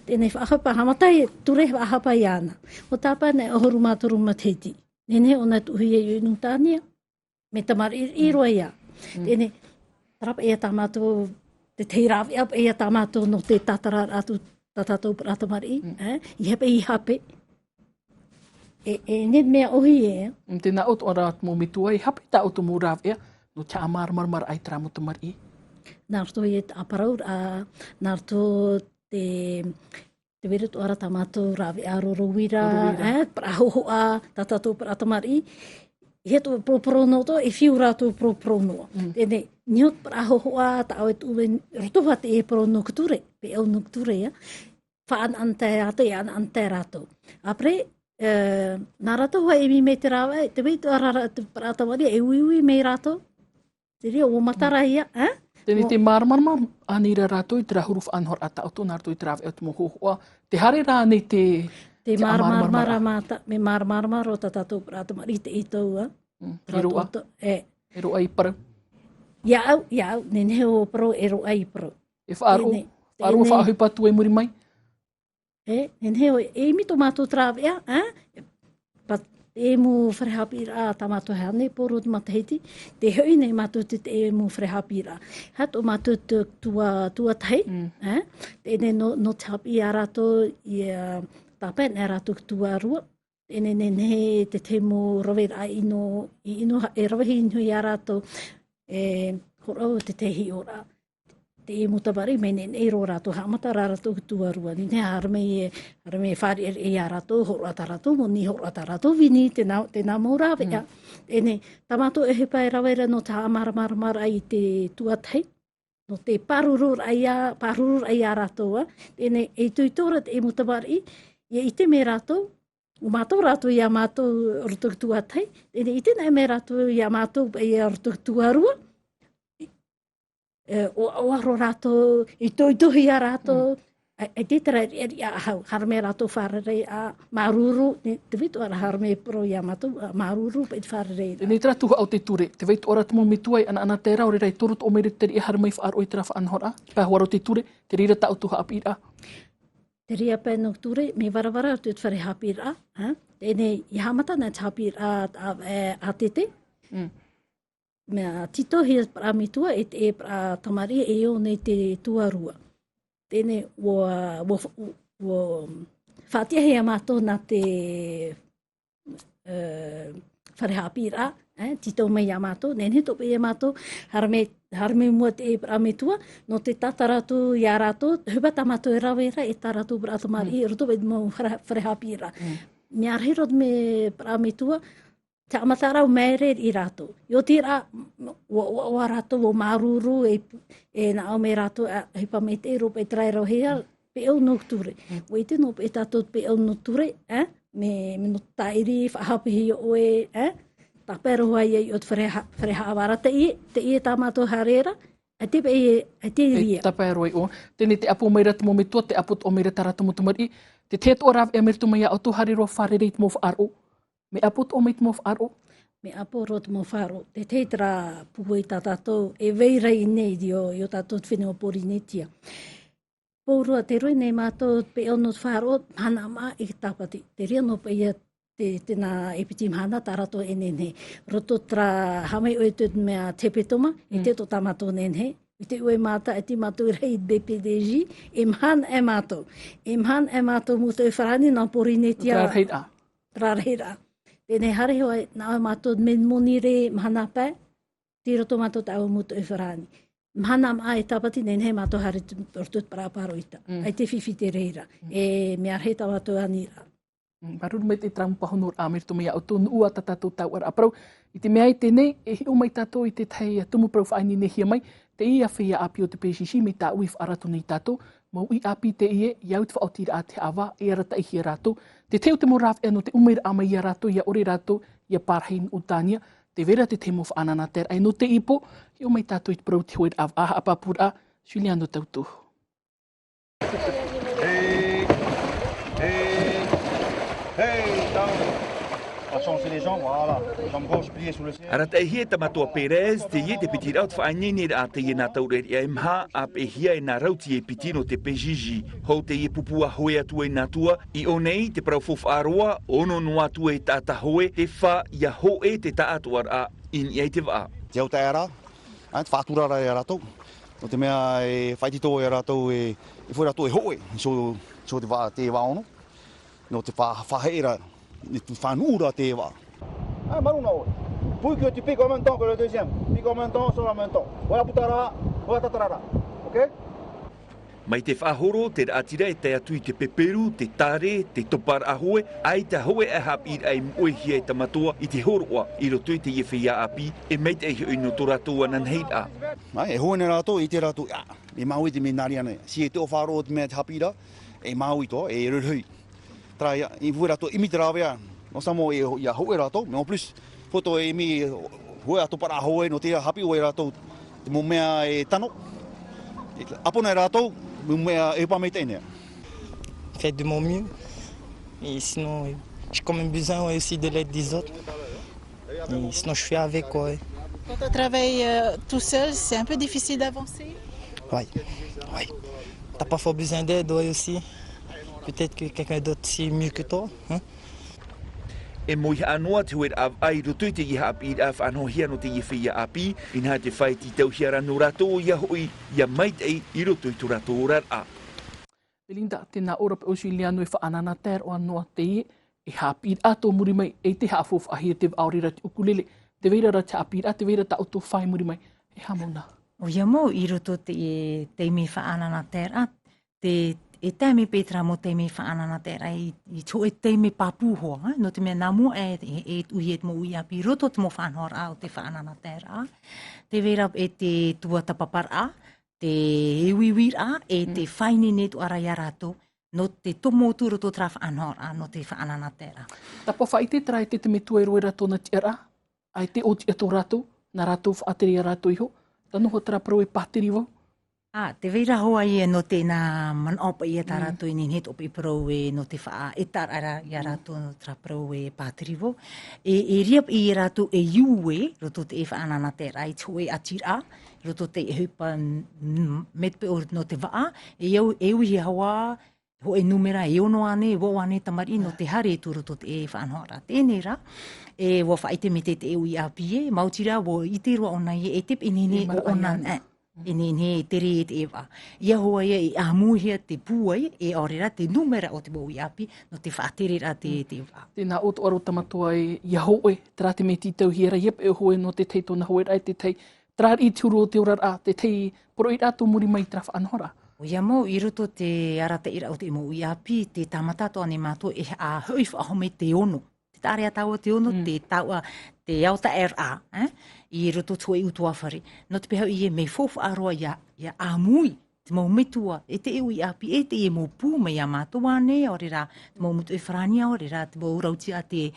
Tēnei whahapa hamatai, ture whahapa i ana. O tāpā nei ahuru mātoru matahiti. Nene o nā tuhi e iunung tānia, me tamari i roa ia. Tēnei, tarapa ea tāmātou, te teirawi ap ea tāmātou no te tātara atu tātātou pratamari, i hepe i hape. E net mea ohi e. Tēnā oto ora atu mō mitua, i hape tā oto mō rāw ea, no tia amar ai tra moto mari. Nārto e te aparaur, nārto te wera tu ara tāmātou rāwe aroro wira, prahohoa, tātātou pratamari, he tu proprono to, e whiu rātou proprono. Tēnei, niot prahohoa, ta au e tuwe, rotoha te e prono kuture, pe au nukture, whaan ante rātou, e an ante rātou. Apre, nā rātou hoa e mi me te rāwe, te wei tu ara te pratamari, e uiui me rātou, te rea o matara ia, Tēnei te marmarama anira rātou i te rahuru whaanhor ata oto nā rātou i te rāwe au te mohohoa. Te hare rā nei te marmarama mata, me marmarama ro tātou pratamari te itaua. E roa? E roa i parau? Iau, nene o parau e roa i parau. E whaaro whaahupa tu e muri mai? Nene o e mito mātou trawea, e mu wharehapi rā tā mātou hane, poro te matahiti, te hui nei mātou te e mu wharehapi rā. Hato mātou te tua tai, tēne no te hapi a rātou i tāpai nē rātou tua rua, tēne ne te mu rawe rā ino, e rawehi ino i a rātou, horau te tehi o rā. Te e mutabari, me ne eiro rātou, hamata rā rātou tua rua. Ni ne harame whare e a rātou, horo ata rātou, mo ni horo ata rātou, vini te nā mau rāwe. Tēne, tamātou e hepa e rawera no tā amaramara i te tuatai, no te parurur ai a rātou. Tēne, e tuitora te e mutabari, i te me rātou, o mātou rātou i a mātou rotok tuatai, tēne, i tēnei me rātou i a mātou i a rotok tuarua, o aro rātou, i toituhi a rātou, ai te tera a hau, harme rato wharerei a maruru, te vitu ara harme pro ia matu, maruru pa i wharerei. Nei tera tuha au te ture, te veitu ora tumo mituai ana te rau, rei turut o mere teri e harmai whaaro i tera whaanhora, pa huaro te ture, te rira tau tuha apira. Te ria pēr no ture, me varavara tu te whare hapira, tēnei i hamata na te hapira a tete. Mea tito hea pra mitua e te e pra tamari e o nei te tuarua. Tēnei wo whātia hea mātou nā te whare hapira, tito mai a mātou, nēn he tope e mātou, harme mua te e pra mitua, no te tata ratu i a ratu, hupa ta mātou e rawera e tā ratu pra tamari, e roto e mau whare hapira. Mea rehirot me pra mitua, te amatarau mere i rātou. Yo tira o rātou o maruru e na au me rātou he pa me te ropa e trai rau hea pe au no ture. O i te no pe tātou pe au no ture, me no tairi whahapihi o e, ta pero hoi e o te whare haawara te i e tā mātou harera, a te pe e te ria. Ta pero o, tēne te apu meira tumo me tua, te apu o meira taratumu tumari, te teto rav e meira tumai a o tu hariro wharereit mo whaaro. Me apot o meit mo whaaro? Me apo rot mo whaaro. Te teitra puhu i tātou e veirei nei o tātou whenua pori netia. Pōrua te roi nei mātou pe ono whaaro, hana mā i tāpati. Te ria no pe ia tēnā epiti mhana tā rato e nenhe. Roto tra hamei oe tūt mea tepetoma, e te to tā mātou nenhe. I te ue māta e ti mātou rei BPDG, e mhan e mātou. E mhan e mātou mūtou e wharani nā pori netia. Rārheira. Tēnei hare hoa nā au mātou men moni re mahana pē, tira tō mātou tā au mutu e wharani. Mahana mā e tāpati, nenei mātou hare tortut paraparo ita. Ai te whiwhi te reira. E mea rei tā mātou anira. Maruru me te trampahonor a mere tumia o tōnu ua tātou tau ara aprau. I te mea i tēnei, e hi o mai tātou i te tai tumu prau whaini nehia mai, te ia whia api o te PCC me tā ui whaaratu nei tātou, mau i api te ie, iau te whaotira a te awa, e arata i hia rātou. Te teo te moraf e no te umeira ama i a rātou, ia ore rātou, ia pārhein o Tānia, te vera te temo whaanana tera, ai no te ipo, i o mai tātou i te prau te hoer av aha apapura, Juliano tautu. Arata e hia tamatua Perez, te ie te piti raut whaanini a te ie nā taureri e mha ap e hia e nā rauti e piti no te pejiji. Hou te ie pupua hoe atua i nā tua, i o nei te prau fof aroa, ono no atua e tāta hoe, te wha ia hoe te tātuar a in i te wā. Te au tai ara, te whāturara e ratou. O te mea e whaitito e ratou e whoi ratou e hoe, so te wā te wā ono. No te whaheira, te whanura te wā. Maruna oi. Pour que tu piques en même temps que le deuxième. Pique en même temps, sur en même temps. Voilà putara, voilà tatarara. OK? Mai te whahoro, te atira e te atu i te peperu, te tare, te topar ahoe, ai te hoe e hapi ai moehia e tamatoa i te horoa, i roto i te iewhia api, e meit e hi no tō rātou anan heit a. E hoe ne rātou, i te rātou, e mau i te menari ane. Si e te o wharo o te mea te hapira, e mau i tō, e rurhui. Tra i vui rātou imi te rāwea, no samo e ia hoe rātou, me o plus, foto e imi hoe a topara ahoe, no te hapi oe rātou, te mo mea e tano. Apona e rātou, Fais de mon mieux. Et sinon, j'ai quand même besoin aussi de l'aide des autres. Et sinon, je fais avec. Quoi. Quand on travaille tout seul, c'est un peu difficile d'avancer. Oui. T'as parfois besoin d'aide aussi. Peut-être que quelqu'un d'autre c'est mieux que toi. Hein? E moi anoa te wer av ai roto te i hapi i af anho hia no te i whia api, ina te whai ti tau hia rano rato ia hoi, ia mait ei i roto i tu rato orar a. Belinda, tēnā ora pe Juliano e whaanana tēr o anoa te i, e hapi i ato muri mai, e te haafof ahia te aurira te ukulele, te veira ra te api i te veira ta auto whai muri mai, e hamona. O ia mo i roto te me whaanana tēr a, e teime Petra mo teime whaanana tera i tō e teime papuhoa, no te mea namu e uhi et mo ui api roto te mo whanhor a o te whaanana tera. Te vera e te tua tapapar a, te ewiwir a, e te whaini netu ara i arato, no te tomo tu roto tra whanhor a, no te whaanana tera. Tapa whai te trai te me tua e roe rato na tera, ai te oti ato rato, na rato whaateri a rato iho, tanoho tra pro e pateri wau. Te veira hoa ia no tēnā manopa ia tā rātou i nini topi parau e no te wha e tarara ia rātou no tra parau e pātirivo. E riap i rātou e iue, roto te e whaanana te rai tō e atira, roto te e hupa metpe o no te waa, e iwi hawa, ho e numera e ono ane, e wo ane tamari no te hare tu roto te e whaanohara. Tēnei rā, e wo whaite me te iwi apie, mautira wo ite roa ona e tep i nini o onan e. E tere e te ewa. Ia hoa ia i amuhia te pūai e orera te numera o te moui api no te whaatere rā te ewa. Tēnā o te aro tamatua e ia hoe, tra te me titau hiera, iep e hoe no te tei tōna hoe rai te tei, tra i tūro o te ora rā, te tei poro i rātou muri mai tra whaanhora. O ia mau, i roto te arata ira o te moui api, te tamata toa ne mātua e a hui whahome te ono. Te tārea taua te ono, te taua, te auta RA, i roto tō e utuawhare. No te pehau i e me fofu aroa ia āmui, te mau metua, e te iwi api, e te e mō pū mai a mātua ane, ore rā, te mau mutu e wharania, ore rā, te mau rauti a te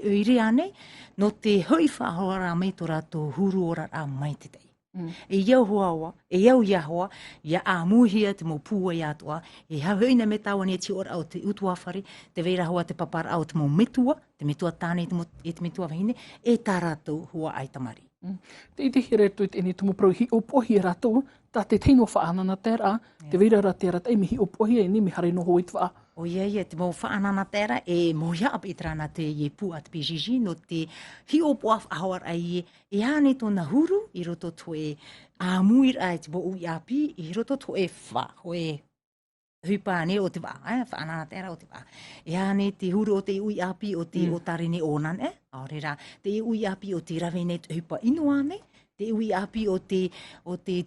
oire ane, no te hui whahora mai tō rātou huru ora rā mai te tei. E iau hoa, e iau ia hoa, ia āmuhia te mau pūa i atua, e hauina me tāwane e ti ora au te utuawhare, te veira hoa te papara au te mau metua, te metua tāne e te metua wahine, e tā rātou hoa ai tamari. Te ite here tu te eni tumu prau hi opohi rātou, tā te teino whaanana tērā, te veira rā tērā te mi hi opohi e ni mi hare no hoi te wha. O ia, te mau whaanana tērā e moia ap i trāna te ie pū at PGG, no te hi opoaf ahawar ai e hane tōna huru, i roto to e āmuir ai te mo ui api, i roto to e wha, hoe huipane o te wā, whaanana tērā o te wā. E hane te huru o te ui api o te o tarene onan, aore rā, te ui api o te rawene hupa inuane, te ui api o te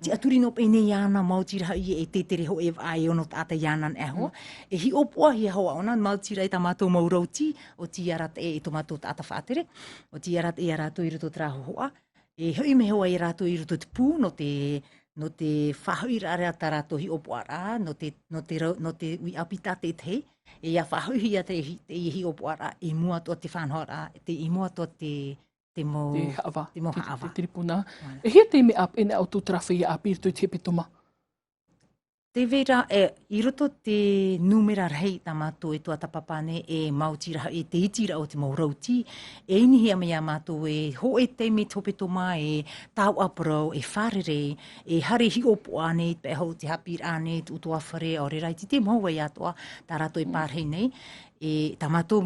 tiaturino pene iana mautira i e te tere ho e vai ono tata ianan eho. E hi opoa hi hoa ona, mautira i tamato maurauti, o ti arata e tomato tata whaatere, o ti arata e arato i roto traho hoa. E hui me hoa i rato i roto te pū, no te whahui rarea ta rato hi opoa rā, no te ui api tate te hei, e ia whahui a te hi opoa rā, e mua to te whanhoa rā, i mua to te mo haava. Te tiripuna. E hea te me ap ene au tū trawhi i api i tui te petoma? Te vera, i roto te numera rei tamato e tua tapapane e mautira e te itira o te maurauti, e inihia mea mato e ho e te me topetoma e tau aparau e wharere, e hare hi opo ane, pe hau te hapir ane, te utoa whare, o re rai te maua i atoa, tā rato e pārhei nei, e tamato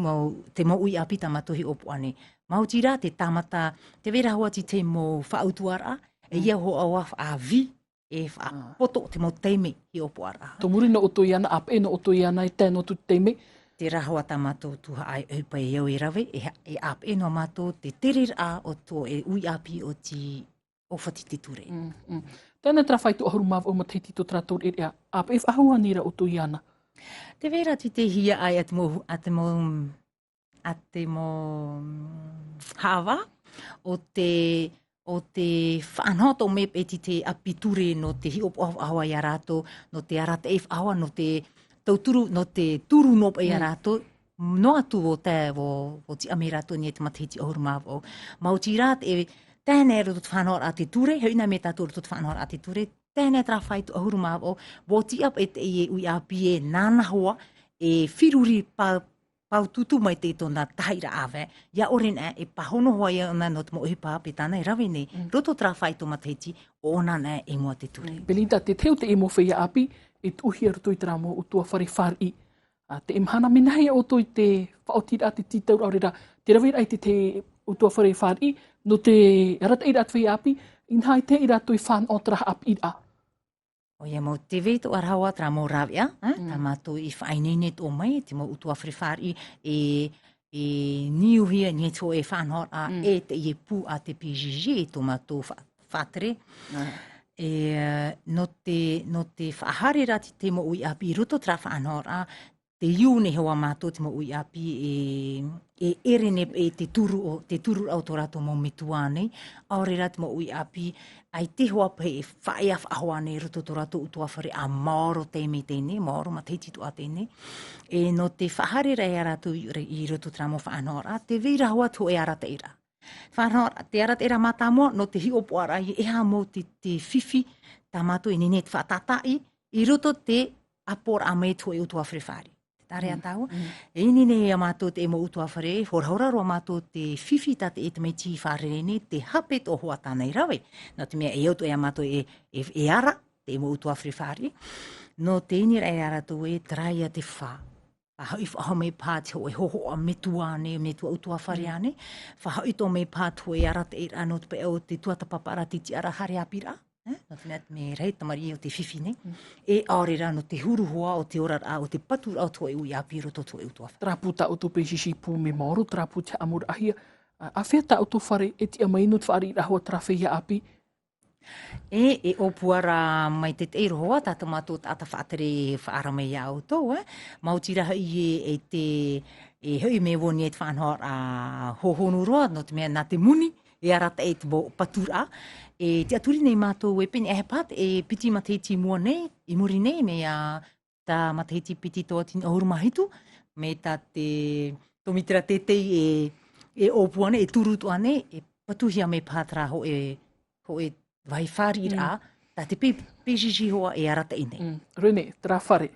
te mau ui api tamato hi opo ane. Mautira te tamata, te vera hoa ti te mo whautuara, e ia ho awa whaavi, e whaapoto te mo teime hi opo ara. Tō muri no oto iana, ap e no oto iana i tēno tu teime? Te rahoa ta mātou tuha ai upa e iau i rawe, e ap e no mātou te tere a o tō e ui api o ti ofati te ture. Tēnā tra whai tu ahuru mawa o mateiti tō trator e rea, ap e whahua nira oto iana? Te vera ti te hia ai at mo hawa o te whanhoto me peti te apiture no te hiopo awa i arato, no te arata e whaua, no te tauturu, no te turu nopa i arato, no atu o te o ti amirato ni e te matahiti ahuru mawa o. Mauti rāt e tēnei roto te whanhoa a te ture, heuna me tātou roto te whanhoa a te ture, tēnei tra whai tu ahuru mawa o, wo ti ap e te e ui api e nānahoa, e whiruri pau tutu mai te tōna tahaira awe, ia orena e pahono hoa ia ona no te mo uhipa api tāna e rawe nei, roto tra whai tō matahiti, o ona nea e mua te ture. Belinda, te teo te e mo whea api, e tuhi aru tui tera mo utua whare whari. Te imhana minahia o toi te whaotira te titau aurera, te rawera ai te utua whare whari, no te rata ira atu whea api, inhai te ira tui whan o traha api ira. O ia mau te veto arawa tra mo rawea, ta mātou i whainene tō mai, te mau utua whare e niuhia ni tō e whanhora e te i pū a te PGG e tō mātou whātere. No te whahare rati te mo ui api, roto tra whanhora, te iune hewa mātou te mo ui api e erene e te turu au tō rato mo metuane, aore rati mo ui api, ai te hoa pe e whaia whahoane roto tō rato utua whare a maoro teime tēne, maoro matahiti tua tēne, e no te whahare rei arato i roto tra mo whanora, te veira hoa tō e arata ira. Whanhora, te arat era mātāmoa, no te hi opo ara i eha mō te whiwhi, tā mātou i nene te whaatatai, i roto te apor a mei tua i utua wherewhari. Tare a tau. E nene a mātou te emo utua whare, horhaura roa mātou te whiwhi tā te e te mei ti wharerene, te hapet o hoa tānei rawe. No te mea e auto e a mātou e ara, te emo utua wherewhari. No te inira e ara tō e traia te wha. Whahau whahau mei pāti ho e hoho a metua ane, metua utua whare ane. Whahau ito mei pāti ho e ara te eira no te pe o te tuata papara titi ara hare apira. No te mea me rei tamari o te whiwhi ne. E aorera no te huru hoa o te ora a o te patura o tō e ui apiro tō tō e utua whare. Trapu ta o tō peisisi pū me mauru, trapu te amur ahia. A whea ta o tō whare e ti amainu te whaari rahua trafeia api. E o puara mai te te roa, tātou mātou tāta whaatere whaara mai au tō, Mautiraha i e hui me woni e te whanhor a hohonu roa, no te mea nā te muni, e arata e te patura. E te aturi nei mātou e pene ehepat, e piti matahiti mua nei, i muri nei, me a tā matahiti piti tō tini ahurumahitu, me tā te tomitera tetei e opuane, e turutu ane, e patuhia me pātara ho e vai whari rā, tā te pejiji hoa e arata i nei. Rene, tra whare,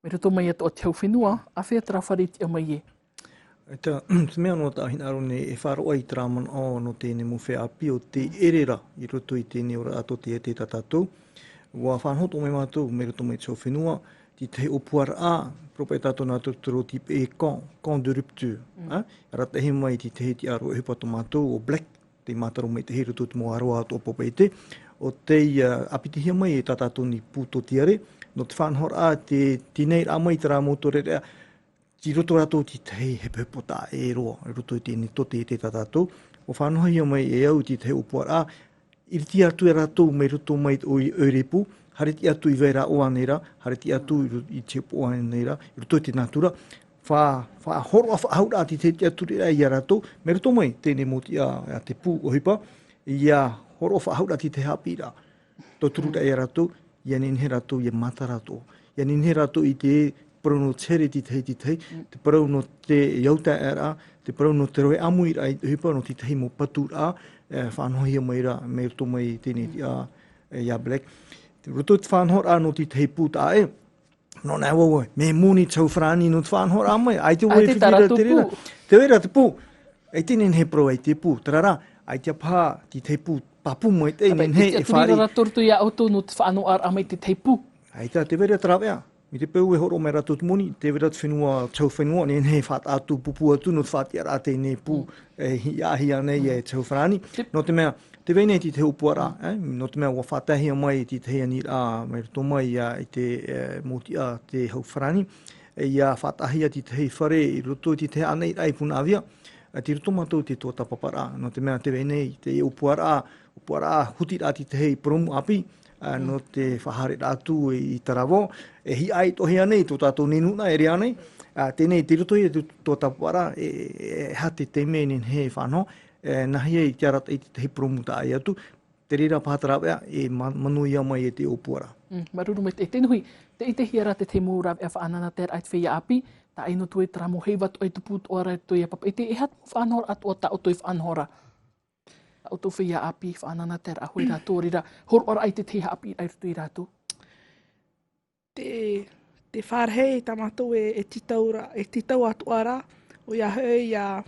me roto mai ato o te hauwhenua, a whea tra whare ti amai e? Te mea no tā hina arone e wharoa i traman o no tēne mo whea api o te erera i roto i tēne ora ato te te tātou. Wa whanhoto mai mātou me roto mai te hauwhenua, ti te opuara a, propa e tātou nā tōtoro tipe e con de rupture. Rata he mai ti te he ti aro e hupato mātou o black, te mātaro mai te he roto te mo aroa ato opo peite, o te apitihia mai e tātou ni pūto tiare, no te whanhora a te tinei rā mai te rā motore rea, ti roto rātou ti te hepehepo tā e roa, roto i tēne tote i te tātou. O whanohia mai e au ti te upuara a, iriti atu e rātou mai roto mai o i eurepu, hareti atu i veira o aneira, hareti atu i te o aneira, i roto i te natura, wha horo a whahaura ti te atu rea i a rātou, mai roto mai tēne moti a te pū o hipa, i a horo a whahaura ti te hapira. Tō turu rea i a rātou, i aninhe rātou i a mata rātou. I aninhe rātou i te parau no tere ti te, te parau no te iauta era, te parau no te roe amu i rai hipa no ti te mo patu rā, whanohia mai rā, me roto mai tēne ia black. Te roto te whanhor a no ti te pūta e, no nā wawa, me muni tau whrani no te whanhor a mai, ai te wai whiwira te rera. Te wera te pū, ai tēnen he pro ai te pū, tarara, ai te pā ti te pū, papu mai tēnen he e whari. Te aturi ratortu ia auto no te whanoar a mai te teipu. Ai tā, te wera trawea. Mi te peu e horo mai rato te moni, te wera te whenua, tau whenua, ne he what atu pupu atu, no te whati ara te ne pu hi ahia nei e tau whanani. No te mea, te weinei ti te upuara, no te mea wa whatahia mai ti te hea ni rā, mai rato mai i te moti a te hau whanani, ia whatahia ti te hei whare, i roto ti te anei rai puna avia, ti roto mātou te tōta papara, no te mea te weinei, te upuara, huti rā ti te hei promu api, no te whahare rātu i Tarawo, hi ai tohe anei, tō tātou nenuna e rea nei, tēnei te roto i tō tapara, ha te teimei nen he whanho, nahi e te arata i te he promu tā ai atu, te rera pātarawea e manuia mai e te opuara. Maruru me te tenuhi, te ite hiara te te mūra e whaanana te ait whia api, ta ino tue tramo heivat o i tuput o ara tue papa, e te e hat whanhora atu o ta o tui whanhora. O tō whia api, whanana te ahui rā tōrira, hor ora ai te teha api ai rutu i rātu. Te wharhei tamatou e titau atu ara, o ia hei ia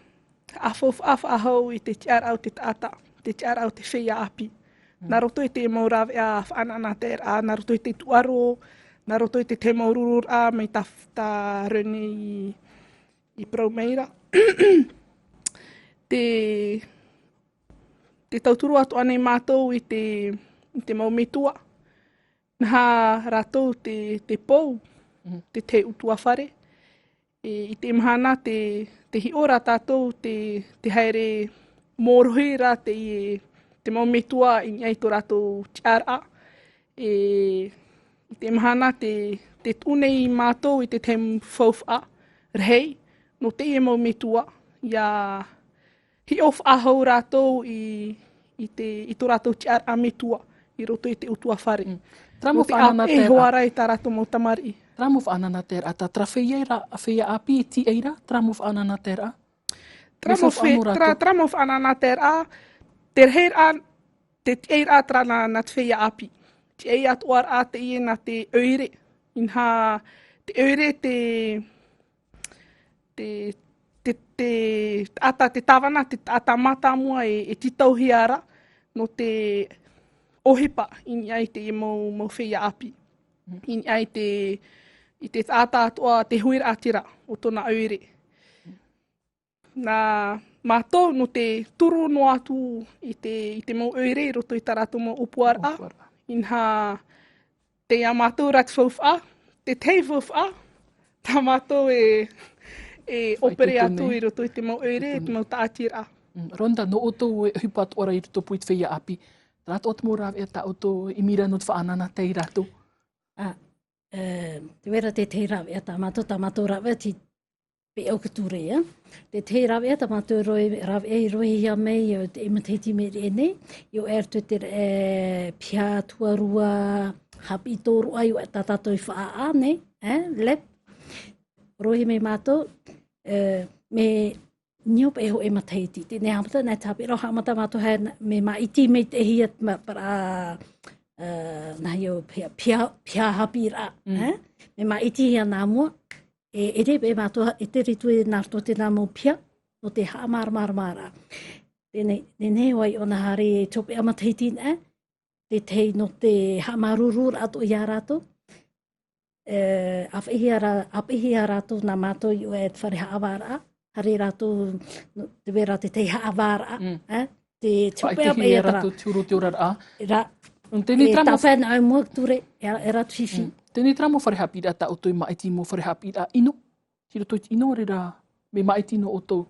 afof ahau i te tiar au te tata, te tiar au te whia api. Nā roto i te maurawe a whanana te a, nā roto i te tuaro, nā roto i te maururur a, mei ta rene i Praumeira. Te tauturu atu anei mātou i te maumitua. Nā rātou te pou, te utua whare. I te imahana te hi ora tātou, te haere mōrohi rā te maumitua i ngai tō rātou tiara. I te imahana te tūnei mātou i te whauwha rehei, no te e maumitua. Ia hi of ahau rātou i tō rātou tiara mitua, i roto i te utua whare. No te e hoara i tā rātou mau tamari. Tramu whaanana te ra, ta trawhia a whia api e ti eira, tramu whaanana te ra? Tramo whanana ter a, ter heir a, te eir a trana na te whea api. Te ei atu ar a te ie na te oire. Inha te oire te ata te tawana, te ata matamua e titauhi ara no te ohipa ini ai te mau whea api. Ini ai i te ata atua te huira atira o tona oire. Nā mātou no te turu no atu i te mau oire roto i tarato mau upuara a. Inha te a mātou rat whauwha, te tei whauwha, tā mātou e opere atu i roto i te mau oire, te mau tātira. Ronda, no oto e hipa atu ora i roto pui te whea api. Rato atu mō rawe ta oto i mira no te whaanana tei rato. Te wera te tei rawe ta mātou rawe ti pe au katurea. Te tei rawe ta mātou rawe e rohi hia mei o te imatiti meri e nei. Io ertu te pia tuarua hapi tōru ai o e tatato i whaa nei. Lep. Rohi mei mātou. Me niop e ho e mataiti. Te ne hamata nei tāpi roha hamata mātou hea me maiti mei te hia para na yo pia hapi ra. Me maiti hia nā mua. E repe e mātua e te ritu e nārto te nā mau pia no te haa mara. Tēnei wai o nā hare e tope amataiti nā. Te tei no te haa maruru rato i a rato. Apihi a rato nā mātou i o e te whare haa awara. Hare rato te wera te tei haa awara. Te tope ap e rato tūro te ora a. E tawhena au mua ture e rato fifi. Tēnei tera mō wharehapira ta o tō i maiti mō wharehapira ino. Tiro tō ino rera me maiti no o tō.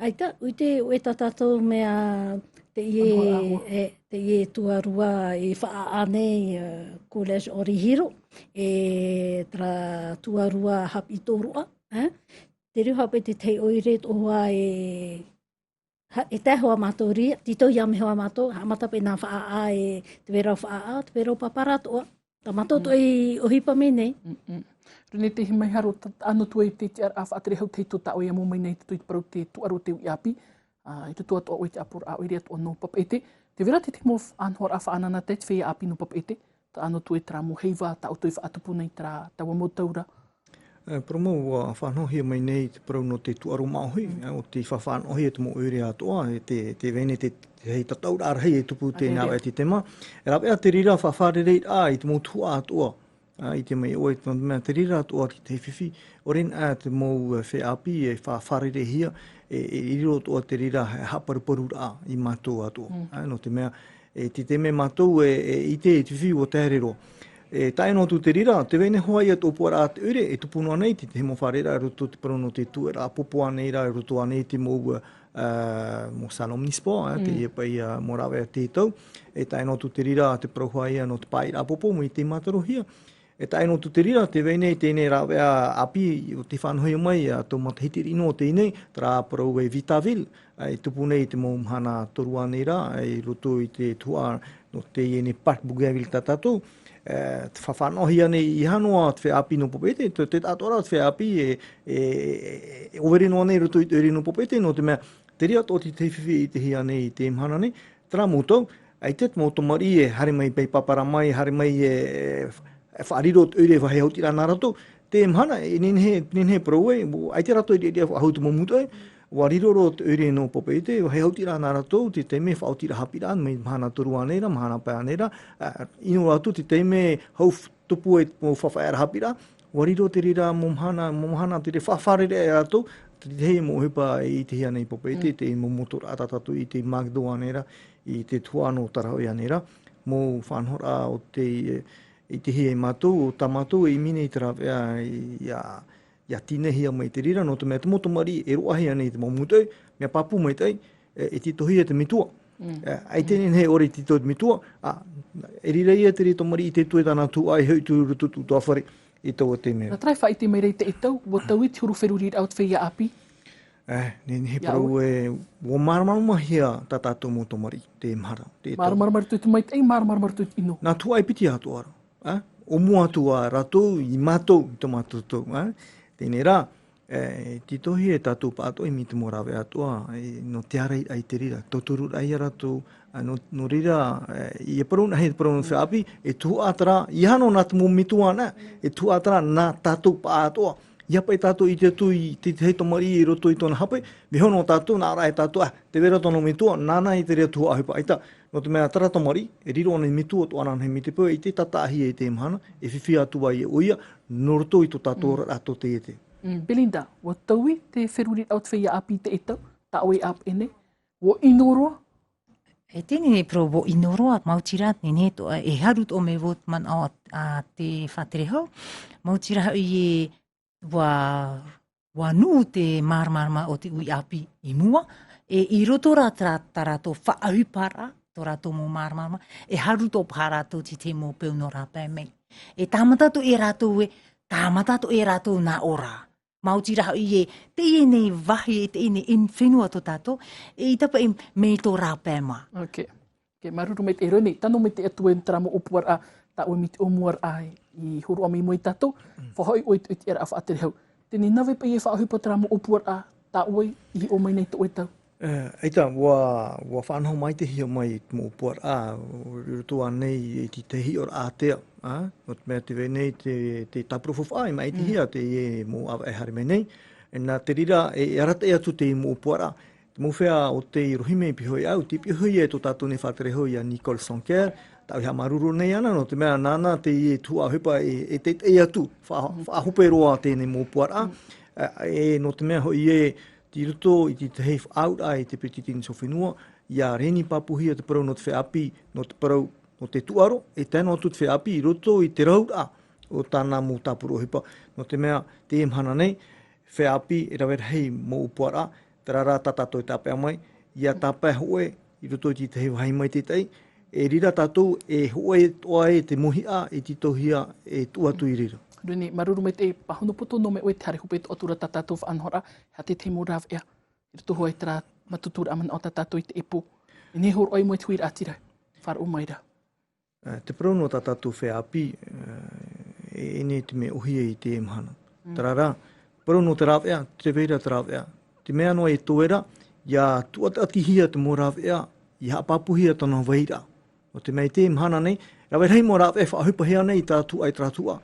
Aita, uite ue tatatou mea te ie tuarua i whaane College Orihiro. E tra tuarua hapi tōrua. Te riu hape te tei oire tohua e te hoa mātou ria. Tito ia me hoa mātou. Hamata pe nā whaa e te wera whaa, te wera papara toa. Tā mātou i ohipa me nei. Rene te himai haro anu tua i te te ar a whaatere hau teito ta oia mō mai nei te tui parau te tuaro te ui api. I tu tua toa oi te apur a oirea toa no papaete. Te vera te te mō anhor a whaanana te te whea api no papaete. Ta anu tua i tera mō heiva ta o tui whaatupu nei tera tawa mō taura. Promo whanhohi mai nei te parau no te tuaro maohi. O te whawhanohi e te mō oirea toa. Te vene te hei tataura arhei e tupu te nāwe te tema. E rapea te rira whawharerei i te mō tua atoa. I te mai oe te rira atoa ki te whiwhi. O ren te mō whea api e whawharerei hia. E riro atoa te rira haparuparu rā i mātou atoa. No te mea, te me mātou i te whiwhi o te herero. Tae no tu te rira, te vene hoa ia tōpua rā te ure, e tupu noa nei, te hemo wharera, e roto te parau no te tu, e rā popo anei rā, e roto anei te mō Salom Nispo, te ia pai mō rawe a tētau. E tae no tu te rira, te parau hoa ia no te pai rā popo, mo i te matarohia. E tae no tu te rira, te vene tēnei rawe a api, o te whanhoia mai, tō matahitiri ino tēnei, tā rā parau e Vitaville, e tupu nei te mō mhana toru anei rā, e roto i te tua no te iene Park Bougainville tatatou. Te whawhanohi ane i hanoa te whea api no popete, te tātora te whea api e overe no ane roto i te ere no popete, no te mea te ria tō te whiwhi i te hi ane i te mhana ne, tera mūtou, ai te mōto mari e hare mai pei papara mai, hare mai whaariro te ere whahe hautira nā rato, te mhana e nenhe parau e, ai te rato i rea hautu mo mūtou e, wariroro te ere no popete, hei hautira nā rato, te teime whautira hapira, mai mahana toru aneira, mahana pai aneira, ino ratu te teime hau tupu e mō whawhaera hapira, wariro te rira mō mahana te re whawharere e rato, te hei mō hepa i te hia nei popete, te mō motora atatatu i te Magdo aneira, i te tuano tarahoi aneira, mō whanhora o te i te hia i mātou, o tā mātou i mine i te rawea ia tine hia mai te rira, no te mea te moto mari e roahi anei te maumutei, mea papu mai tei, e titohi e te mitua. Ai tēnen hei ore tito te mitua, e rira ia te rito mari i te tue tana tu ai hei tu rututu tua whare i tau a te mea. Na trai whai te mai rei te etau, wo tau i te huru wheruri au te whea api? Nen he parau wo maramarama hia ta tātou moto mari, te mhara. Maramarama tu mai tei, maramarama tu ino. Nā tua ai piti atu ara. O mua tua rato i mātou, i tō mātou tō. Tēnei rā, Ti tohi e tātou pātoi mi te morawe atua, no te arei ai te rira, toturu ai aratou, no rira, i e paruna hei paruna whiapi, e tu atara, i hano nā te momitu ana, e tu atara nā tātou pātoa, ia pai tātou i te atu i te hei tomari i roto i tōna hape, me hono tātou, nā rai tātou, te vera tono mitua, nāna i te rea tua ahipa aita, no te mea tara tomari, e riro ana i mitua to anan hei mi te pua, i te tatahi e te mhana, e whiwhi atua i e uia, no roto i to tātou rato te e te. Belinda, wa taui te wheruri au te whea api te etau, ta oe ap ene, wa inoroa? E tēnei pro wo inoroa, mautira nene to, e harut o me wot man au a te whaterehau, mautira i e wa nuu te marmarma o te ui api i mua, e i roto rā tarato whaahupara, tō rato mō marmarma, e harut o pārātou ti te mō peo no rā pēmei. E tāmatato e rātou e, tāmatato e rātou nā ora. Mauti raha i e te i nei wahi e te i nei whenua to tātou, e i tapa i mei tō rā pēma. Ok. Maruru me te rene, tano me te atu e tramo upuar a, ta oi mi te omuar ai, i huru ami mo i tātou, whahoi oi te era a whaaterehau. Tēnei nawe pa i e whaahupa tramo upuar a, ta oi i o mai nei to e tau. Eita, wa whanau mai te hia mai mo upuar a, rutua nei i te hior a tea. No te mea te venei te taprofof ai mai te hia te e mo awa e hare menei. E nā te rira e arata e atu te i mo upuara. Te mowhea o te i rohime i pihoi au, te pihoi e to tātou ne whatereho i a Nicole Sonker, tau hea maruru nei ana, no te mea nāna te i e tua hepa e te e atu, whaahupe roa tēnei mo upuara. No te mea hoi e ti ruto i te hei out ai te petitini so whenua, ia reni papuhia te parau no te wheapi, no te parau no te tuaro, e tēnā atu te wheapi i roto i te raura o tāna mō tāpuro hipa. No te mea te emhana nei, wheapi e rawera hei mō upuara, te rara tātātou e tāpea mai, ia tāpea hoe i roto i te hei wahai mai te tei, e rira tātou e hoe toa e te mohia e ti tohia e tuatu i rira. Rene, maruru me te pahono poto no me oe te hare hupe to atura tātou whaanhora, ha te te mō raw ea, i roto hoe tera matutura aman o tātou i te epo. E nehor oi mo e tuira atira, whara o maira. Te parau no tātou wheapi, e ne te me ohia i te emhana. Tarara, parau no te raw ea, te veira te raw ea. Te mea noa e toera, ia tuatatihia te mō raw ea, i hapapuhia tana veira. O te mea te emhana nei, rawe rei mō raw ea whaahupa hea nei tātua ai tātua.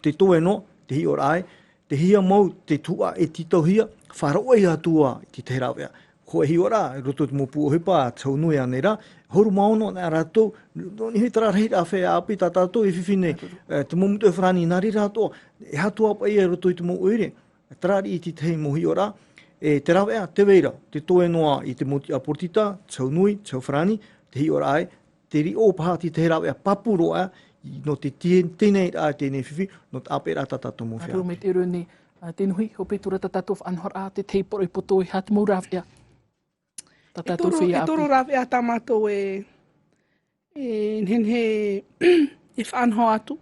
Te toe no, te hi ora ai, te hia mau, te tua e tito hia, wharoe atua i te raw ea. Ko e hi ora, roto te mopu o hipa, tau nui anei ra, horu maono nā rātou, ni hui tara rei rā whea api tā tātou e whiwhine, te momutu e whrani nari rātou, e hatua pa ia roto i te mo uere, tarari i te hei mo hi ora, e te raw ea, te veira, te toe noa i te moti aportita, tau nui, tau whrani, te hi ora ai, te ri o pahati te raw ea papuro ea, no te tēnei rā tēnei whiwhi, no te ape rā tātou mo whia. Aru me te rune, tēnuhi, hope tura tātou whanhor a te teiporo i poto i hati mō raw ea. E toro raw ea tamatou e nhenhe e whanho atu.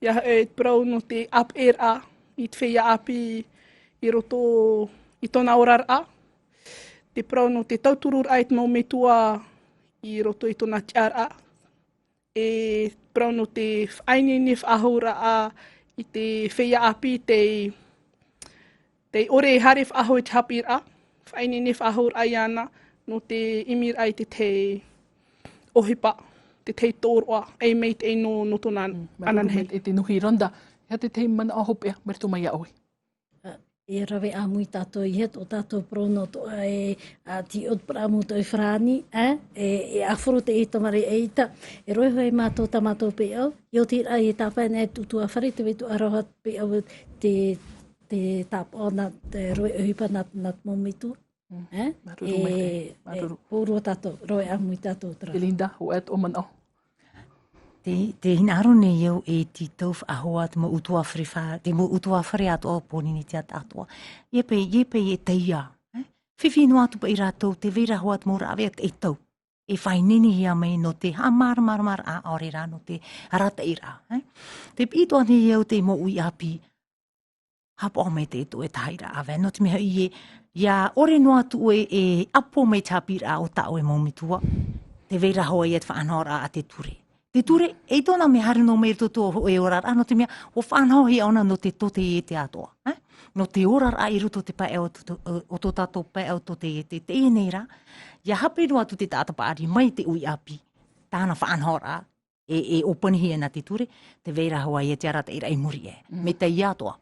Ia e prau no te ap er a, i te whea api i roto i tona orar a. Te prau no te tauturur a i te mau metua i roto i tona tiar a. E prau no te whainini whahura a i te whea api te ore hare whaho i te hapir a. Whainini whahura a i ana no te imir ai te ohipa, te tōroa, ei mei te no tonan anan hei. E te nuhi ronda, hea te mana o hopea, meritu mai a oi. E rawe a mui tātou i het o tātou prono to e ti ot pramu to i whrani, e aforo te e tamare e ita, e roi hoi mātou tamatou pe au, i o tira e tāpana e tutu a whare, te wetu aroha pe au te tāp o na te roi uhipa nat momitu. Maruru mai te. Pōrua tātou, roi a mui tātou tra. Belinda, ho et o mana o. Te hinaro nei au e ti tau ahoa te mo utua whare te mo utua whare atoa pōni ni te atoa. Iepe e teia. Whiwhi no atu pa i rātou te vera hoa te mo rawe e tau. E whainini hia mai no te mar a ore rā no te rata i rā. Te pitoa nei au te mo ui api hapo o me te eto e taira awe. No te meha i ia ore no atu e apo me te hapi rā o tau e momitua. Te vera hoa i et whaanora a te ture. Te ture, e tōna me hari no me tutu o e ora ano te mea, o whanau hi ona no te tote e te atoa. No te ora a i ruto te pae o tō tātou pae o tote e te tēnei rā. Ia hape roa tu te tātapa ari mai te ui api. Tāna whanau rā. E opanihi e na te ture, te veira hoa e te arata ira i muri e. Me te i atoa.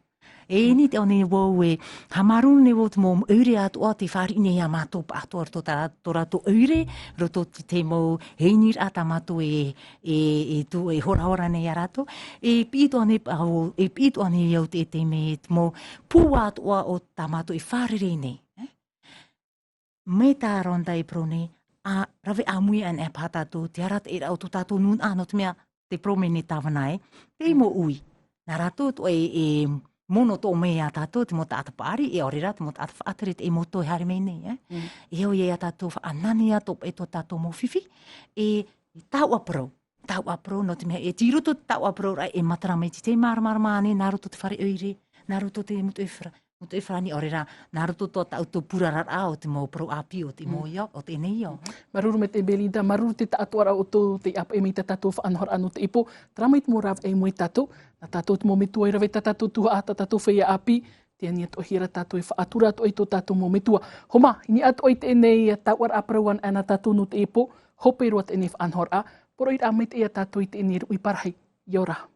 E ni te o ne wau e hamarunu ne wau te mō ure atoa te whari ine ia mātou pa atoa roto tō rato ure, roto te mō heinir a tā mātou e hora nei a rato. E pito ane iau te me te mō pū atoa o tā mātou e wharere nei. Me tā ronda e prone, a rave a mui an e pātātou, te arata e rau tō tātou nun ano te mea te prome ne tāwanae, te mō ui. Nā rato to e mono tō mea tātou, te mo tāta pāri, e orera, te mo tāta whaatare, e mo tō e hare mei nei. E hoi e a tātou whaanani a tō e tō tātou mō whiwhi, e tāu aprau. Tāu aprau, no te mea, e tiroto tāu aprau, e matara mai te māra māne, nā roto te whare oire, nā roto te mutu e whara. Mutu e wharani orera, nā roto tō tāu tō purarara o te mō pro api o te mō ia, o te nei ia. Maruru me te Belinda, maruru te taatuara o tō te apa e mei tātou whaanhora anu te ipo. Tramait mō rav e mui tātou, na tātou te mō metua i rawe tātou tua a tātou whaia api, te ania tō hira tātou e whaatura tō i tō tātou mō metua. Homa, ini ato i te nei tauara aprauan ana tātou no te ipo, hope roat e ne whaanhora, poro i ramait e a tātou i te eni rui parahai. Iora.